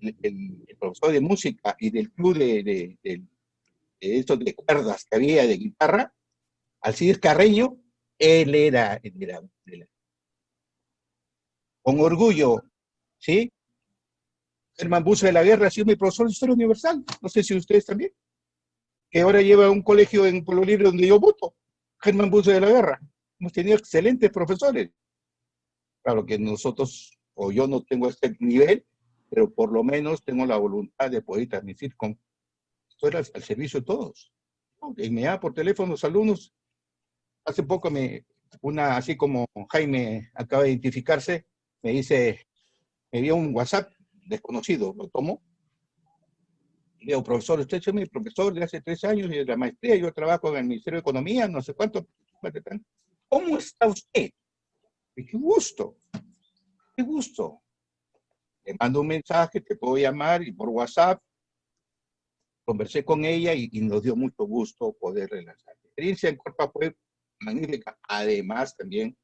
[SPEAKER 2] profesor de música y del club de estos de cuerdas que había de guitarra, Alcides Carreño, él era con orgullo, ¿sí? Germán Buzo de la Guerra ha sido mi profesor de Historia Universal, no sé si ustedes también, que ahora lleva un colegio en Pueblo Libre donde yo voto, Germán Buzo de la Guerra. Hemos tenido excelentes profesores. Claro que nosotros, o yo no tengo este nivel, pero por lo menos tengo la voluntad de poder transmitir con esto al servicio de todos. Y me da por teléfono los alumnos. Hace poco así como Jaime acaba de identificarse, me dice, me dio un WhatsApp desconocido, lo tomo, y le digo, profesor, usted es mi profesor de hace 3 años y de la maestría, yo trabajo en el Ministerio de Economía, no sé cuánto. ¿Cómo está usted? Y qué gusto, qué gusto. Le mando un mensaje, te puedo llamar y por WhatsApp. Conversé con ella y nos dio mucho gusto poder relajar. La experiencia en Corpa fue magnífica. Además, también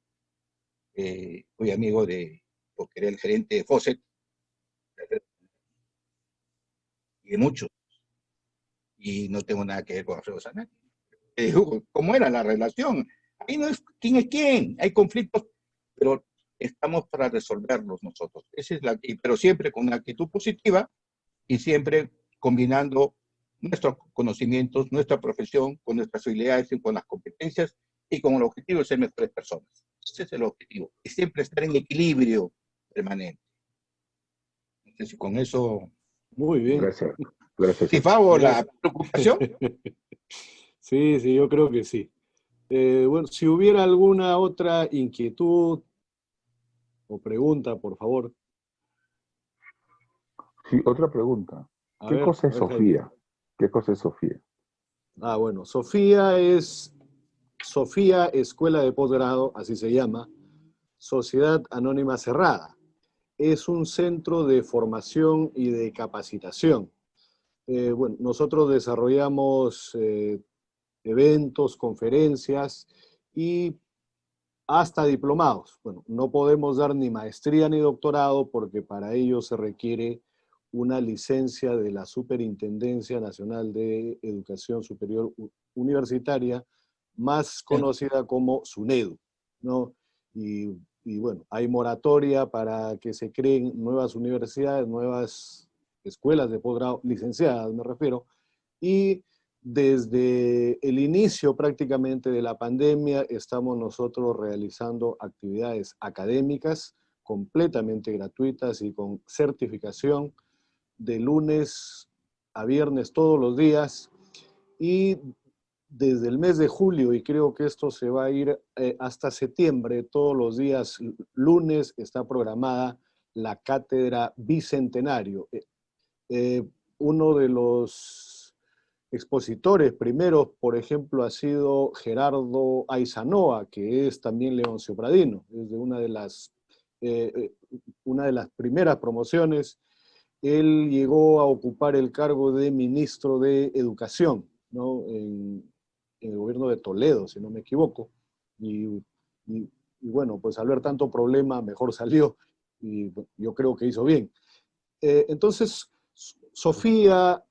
[SPEAKER 2] fui amigo porque era el gerente de Fawcett, y de muchos, y no tengo nada que ver con Alfredo Zanatti. ¿Cómo era la relación? Ahí no es quién es quién, hay conflictos, pero estamos para resolverlos nosotros. Pero siempre con una actitud positiva y siempre combinando nuestros conocimientos, nuestra profesión, con nuestras habilidades y con las competencias y con el objetivo de ser mejores personas. Ese es el objetivo, y siempre estar en equilibrio permanente. Entonces, con eso,
[SPEAKER 1] Muy bien.
[SPEAKER 3] Gracias, gracias.
[SPEAKER 2] si Fabo, la preocupación.
[SPEAKER 1] Sí, sí, yo creo que sí. Bueno, si hubiera alguna otra inquietud o pregunta, por favor.
[SPEAKER 3] Sí, otra pregunta. ¿Qué cosa
[SPEAKER 1] A
[SPEAKER 3] es
[SPEAKER 1] ver, Jaime.
[SPEAKER 3] Sofía? ¿Qué cosa es Sofía?
[SPEAKER 1] Bueno, Sofía Escuela de Posgrado, así se llama, Sociedad Anónima Cerrada. Es un centro de formación y de capacitación. Bueno, nosotros desarrollamos eventos, conferencias y hasta diplomados. Bueno, no podemos dar ni maestría ni doctorado porque para ello se requiere una licencia de la Superintendencia Nacional de Educación Superior Universitaria, más conocida como SUNEDU, ¿no? Y bueno, hay moratoria para que se creen nuevas universidades, nuevas escuelas de posgrado, licenciadas me refiero, y desde el inicio prácticamente de la pandemia estamos nosotros realizando actividades académicas completamente gratuitas y con certificación de lunes a viernes todos los días. Y desde el mes de julio, y creo que esto se va a ir hasta septiembre, todos los días lunes está programada la cátedra Bicentenario. Uno de los expositores primeros, por ejemplo, ha sido Gerardo Aizanoa, que es también Leoncio Pradino, es de una de las primeras promociones. Él llegó a ocupar el cargo de ministro de Educación, ¿no? En el gobierno de Toledo, si no me equivoco. Y bueno, pues al ver tanto problema, mejor salió, y yo creo que hizo bien. Entonces, Sofía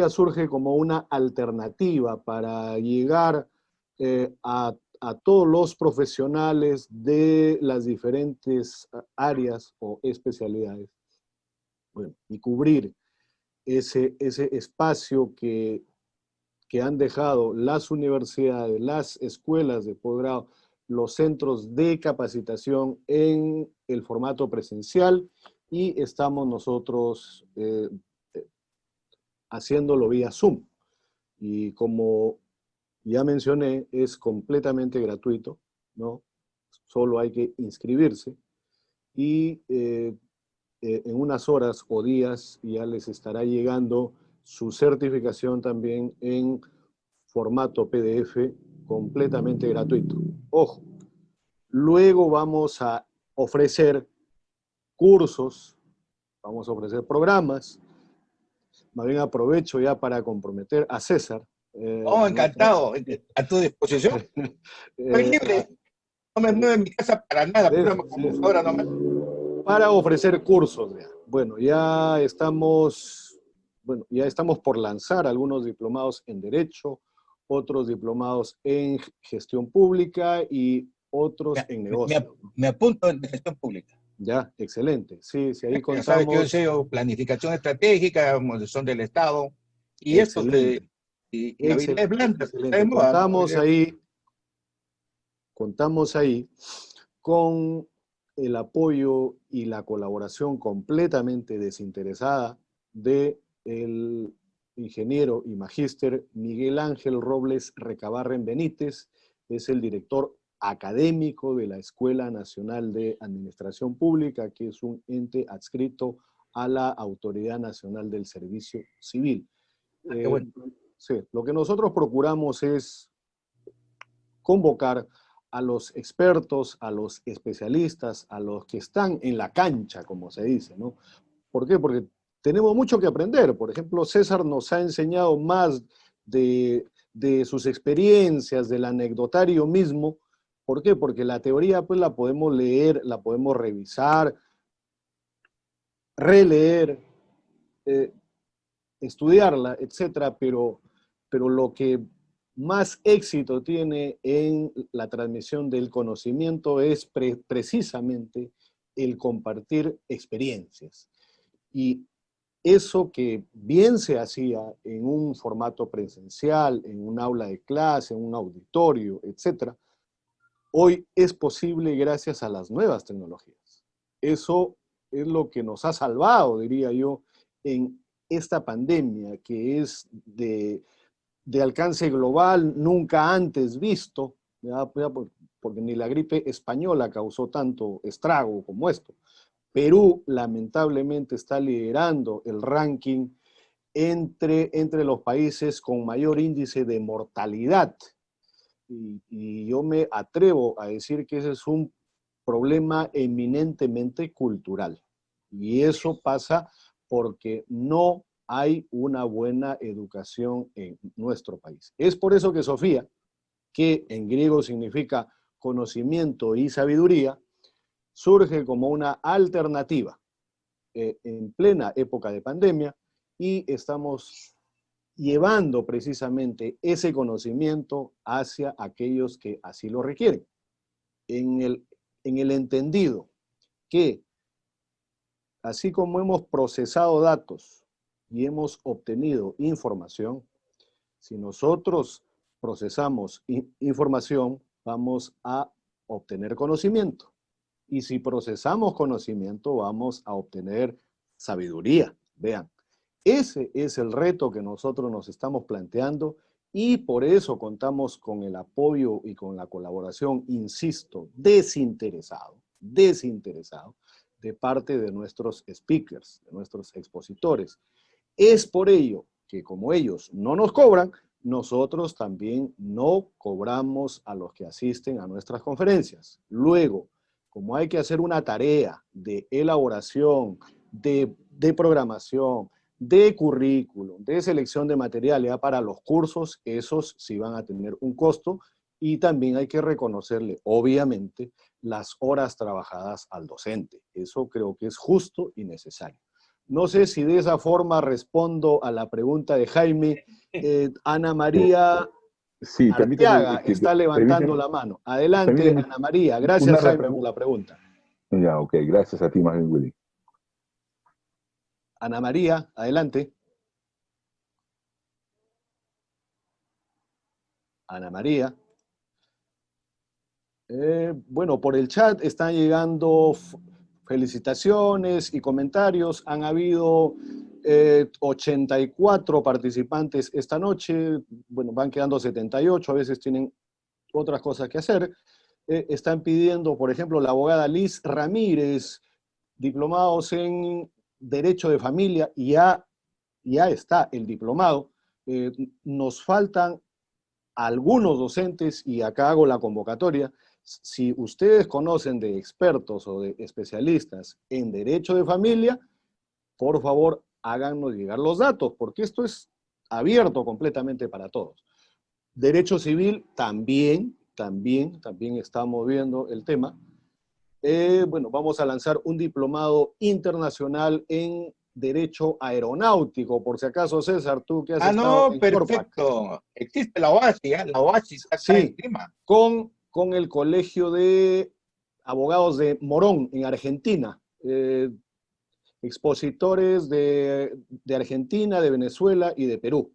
[SPEAKER 1] surge como una alternativa para llegar a todos los profesionales de las diferentes áreas o especialidades, bueno, y cubrir ese espacio que han dejado las universidades, las escuelas de posgrado, los centros de capacitación en el formato presencial, y estamos nosotros haciéndolo vía Zoom. Y como ya mencioné, es completamente gratuito, ¿no? Solo hay que inscribirse y en unas horas o días ya les estará llegando su certificación también en formato PDF completamente gratuito. Ojo, luego vamos a ofrecer cursos, vamos a ofrecer programas. Más bien aprovecho ya para comprometer a César.
[SPEAKER 2] Oh, encantado, a tu disposición. Estoy
[SPEAKER 1] eh,
[SPEAKER 2] libre, no me muevo en mi casa para nada, pura computadora nomás.
[SPEAKER 1] para ofrecer cursos. Ya. Bueno, ya estamos por lanzar algunos diplomados en Derecho, otros diplomados en Gestión Pública y otros en Negocio.
[SPEAKER 2] Me apunto en gestión pública.
[SPEAKER 1] Ya, excelente. Sí, sí, ahí
[SPEAKER 2] Ya sabes que yo
[SPEAKER 1] contamos.
[SPEAKER 2] sé planificación estratégica, son del Estado, y esto
[SPEAKER 1] Excelente.
[SPEAKER 2] y habilidades blandas.
[SPEAKER 1] Excelente. Contamos ahí con el apoyo y la colaboración completamente desinteresada de el ingeniero y magíster Miguel Ángel Robles Recabarren Benítez, es el director académico de la Escuela Nacional de Administración Pública, que es un ente adscrito a la Autoridad Nacional del Servicio Civil.
[SPEAKER 2] Bueno.
[SPEAKER 1] Sí, lo que nosotros procuramos es convocar a los expertos, a los especialistas, a los que están en la cancha, como se dice, ¿no? ¿Por qué? Porque tenemos mucho que aprender. Por ejemplo, César nos ha enseñado más de sus experiencias, del anecdotario mismo. ¿Por qué? Porque la teoría pues la podemos leer, la podemos revisar, releer, eh, estudiarla, etcétera, pero lo que más éxito tiene en la transmisión del conocimiento es precisamente el compartir experiencias. Y eso que bien se hacía en un formato presencial, en un aula de clase, en un auditorio, etcétera, hoy es posible gracias a las nuevas tecnologías. Eso es lo que nos ha salvado, diría yo, en esta pandemia que es de alcance global, nunca antes visto, porque ni la gripe española causó tanto estrago como esto. Perú lamentablemente está liderando el ranking entre los países con mayor índice de mortalidad. Y yo me atrevo a decir que ese es un problema eminentemente cultural. Y eso pasa porque no hay una buena educación en nuestro país. Es por eso que Sofía, que en griego significa conocimiento y sabiduría, surge como una alternativa en plena época de pandemia y estamos llevando precisamente ese conocimiento hacia aquellos que así lo requieren. En el entendido que así como hemos procesado datos y hemos obtenido información, si nosotros procesamos información, vamos a obtener conocimiento. Y si procesamos conocimiento, vamos a obtener sabiduría. Vean, ese es el reto que nosotros nos estamos planteando y por eso contamos con el apoyo y con la colaboración, insisto, desinteresado de parte de nuestros speakers, de nuestros expositores. Es por ello que como ellos no nos cobran, nosotros también no cobramos a los que asisten a nuestras conferencias. Luego, como hay que hacer una tarea de elaboración, de programación, de currículum, de selección de material ya para los cursos, esos sí van a tener un costo y también hay que reconocerle, obviamente, las horas trabajadas al docente. Eso creo que es justo y necesario. No sé si de esa forma respondo a la pregunta de Jaime. Ana María
[SPEAKER 3] Sí,
[SPEAKER 1] Arteaga está levantando
[SPEAKER 3] permíteme,
[SPEAKER 1] la mano. Adelante,
[SPEAKER 3] permíteme
[SPEAKER 1] Ana María. Gracias, Jaime, por la pregunta.
[SPEAKER 3] Ya, ok, gracias a ti más bien, Willy.
[SPEAKER 1] Ana María, adelante. Ana María. Bueno, por el chat están llegando felicitaciones y comentarios. Han habido 84 participantes esta noche, bueno, van quedando 78, a veces tienen otras cosas que hacer. Están pidiendo, por ejemplo, la abogada Liz Ramírez, diplomados en Derecho de Familia, y ya está el diplomado. Nos faltan algunos docentes, y acá hago la convocatoria. Si ustedes conocen de expertos o de especialistas en Derecho de Familia, por favor, háganos llegar los datos, porque esto es abierto completamente para todos. Derecho Civil también estamos viendo el tema. Bueno, vamos a lanzar un diplomado internacional en Derecho Aeronáutico, por si acaso, César, tú que has
[SPEAKER 2] Ah,
[SPEAKER 1] estado
[SPEAKER 2] no,
[SPEAKER 1] en Corpac.
[SPEAKER 2] perfecto. Existe la OASI, ¿eh? La OASI está acá en
[SPEAKER 1] Sí,
[SPEAKER 2] Lima.
[SPEAKER 1] con el Colegio de Abogados de Morón, en Argentina. Expositores de Argentina, de Venezuela y de Perú.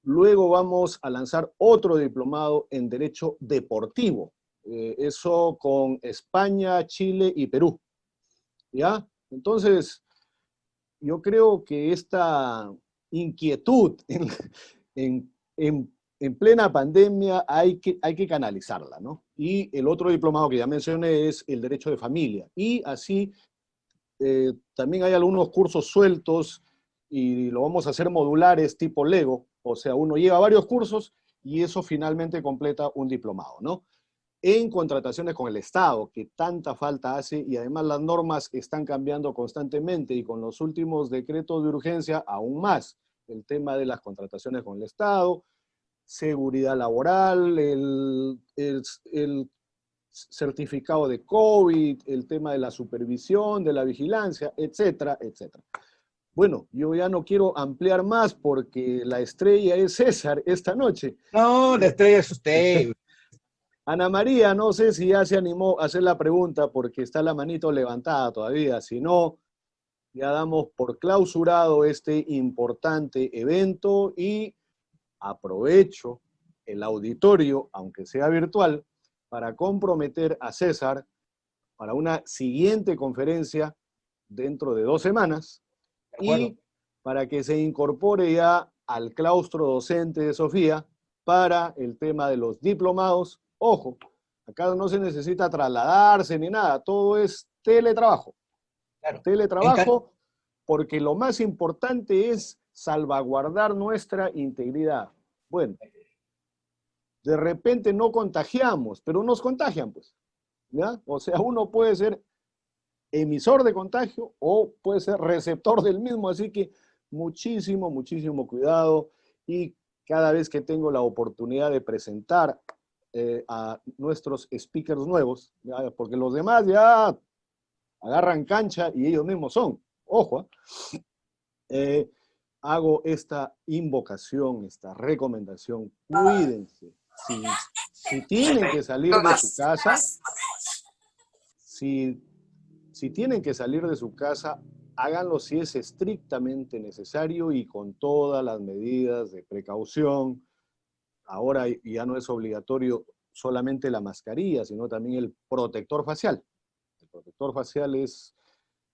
[SPEAKER 1] Luego vamos a lanzar otro diplomado en Derecho Deportivo. Eso con España, Chile y Perú. ¿Ya? Entonces, yo creo que esta inquietud en plena pandemia hay que canalizarla, ¿no? Y el otro diplomado que ya mencioné es el Derecho de Familia. Y así también hay algunos cursos sueltos y lo vamos a hacer modulares tipo Lego, o sea, uno lleva varios cursos y eso finalmente completa un diplomado, ¿no? En contrataciones con el Estado, que tanta falta hace, y además las normas están cambiando constantemente y con los últimos decretos de urgencia aún más. El tema de las contrataciones con el Estado, seguridad laboral, el certificado de COVID, el tema de la supervisión, de la vigilancia, etcétera, etcétera. Bueno, yo ya no quiero ampliar más porque la estrella es César esta noche.
[SPEAKER 2] No, la estrella es usted.
[SPEAKER 1] Ana María, no sé si ya se animó a hacer la pregunta porque está la manito levantada todavía. Si no, ya damos por clausurado este importante evento y aprovecho el auditorio, aunque sea virtual, para comprometer a César para una siguiente conferencia dentro de 2 semanas y para que se incorpore ya al claustro docente de Sofía para el tema de los diplomados. Ojo, acá no se necesita trasladarse ni nada, todo es teletrabajo.
[SPEAKER 2] Claro.
[SPEAKER 1] Teletrabajo, porque lo más importante es salvaguardar nuestra integridad. Bueno, de repente no contagiamos, pero nos contagian, pues. ¿Ya? O sea, uno puede ser emisor de contagio o puede ser receptor del mismo, así que muchísimo, muchísimo cuidado y cada vez que tengo la oportunidad de presentar a nuestros speakers nuevos, ¿ya? Porque los demás ya agarran cancha y ellos mismos son, ojo, hago esta invocación, esta recomendación, cuídense. Si tienen que salir de su casa, si tienen que salir de su casa, háganlo si es estrictamente necesario y con todas las medidas de precaución. Ahora ya no es obligatorio solamente la mascarilla, sino también el protector facial. El protector facial es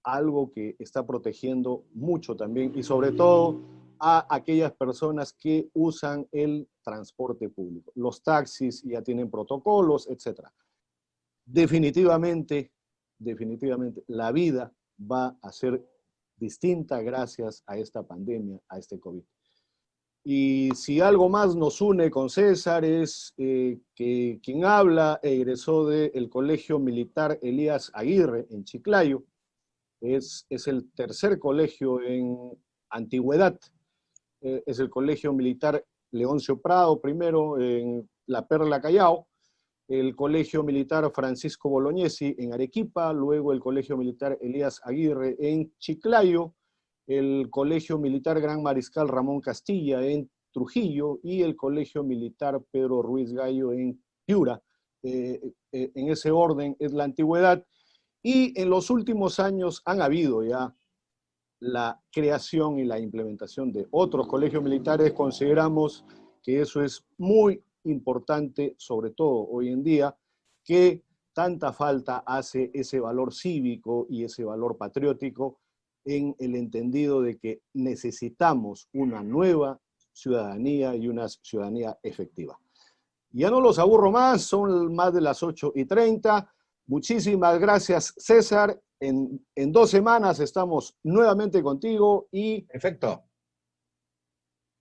[SPEAKER 1] algo que está protegiendo mucho también y sobre todo a aquellas personas que usan el transporte público. Los taxis ya tienen protocolos, etc. Definitivamente, la vida va a ser distinta gracias a esta pandemia, a este COVID. Y si algo más nos une con César es que quien habla egresó del Colegio Militar Elías Aguirre en Chiclayo. Es el tercer colegio en antigüedad. Es el Colegio Militar Leoncio Prado, primero en La Perla, Callao, el Colegio Militar Francisco Bolognesi en Arequipa, luego el Colegio Militar Elías Aguirre en Chiclayo, el Colegio Militar Gran Mariscal Ramón Castilla en Trujillo y el Colegio Militar Pedro Ruiz Gallo en Piura. En ese orden es la antigüedad. Y en los últimos años han habido ya la creación y la implementación de otros colegios militares. Consideramos que eso es muy importante, sobre todo hoy en día, que tanta falta hace ese valor cívico y ese valor patriótico en el entendido de que necesitamos una nueva ciudadanía y una ciudadanía efectiva. Ya no los aburro más, son más de las 8:30. Muchísimas gracias, César. En 2 semanas estamos nuevamente contigo y
[SPEAKER 2] Perfecto.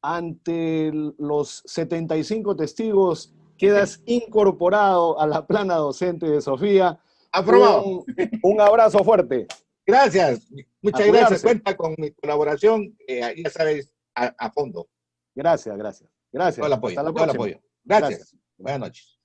[SPEAKER 1] ante los 75 testigos quedas incorporado a la plana docente de Sofía.
[SPEAKER 2] Aprobado.
[SPEAKER 1] Un abrazo fuerte.
[SPEAKER 2] Gracias. Muchas
[SPEAKER 1] A
[SPEAKER 2] gracias.
[SPEAKER 1] cuidarse.
[SPEAKER 2] Cuenta con mi colaboración, ya sabes, a fondo.
[SPEAKER 1] Gracias, gracias. Gracias.
[SPEAKER 2] Todo el apoyo.
[SPEAKER 1] Hasta la
[SPEAKER 2] Todo el
[SPEAKER 1] próxima.
[SPEAKER 2] apoyo. Gracias.
[SPEAKER 1] Gracias.
[SPEAKER 2] Buenas noches.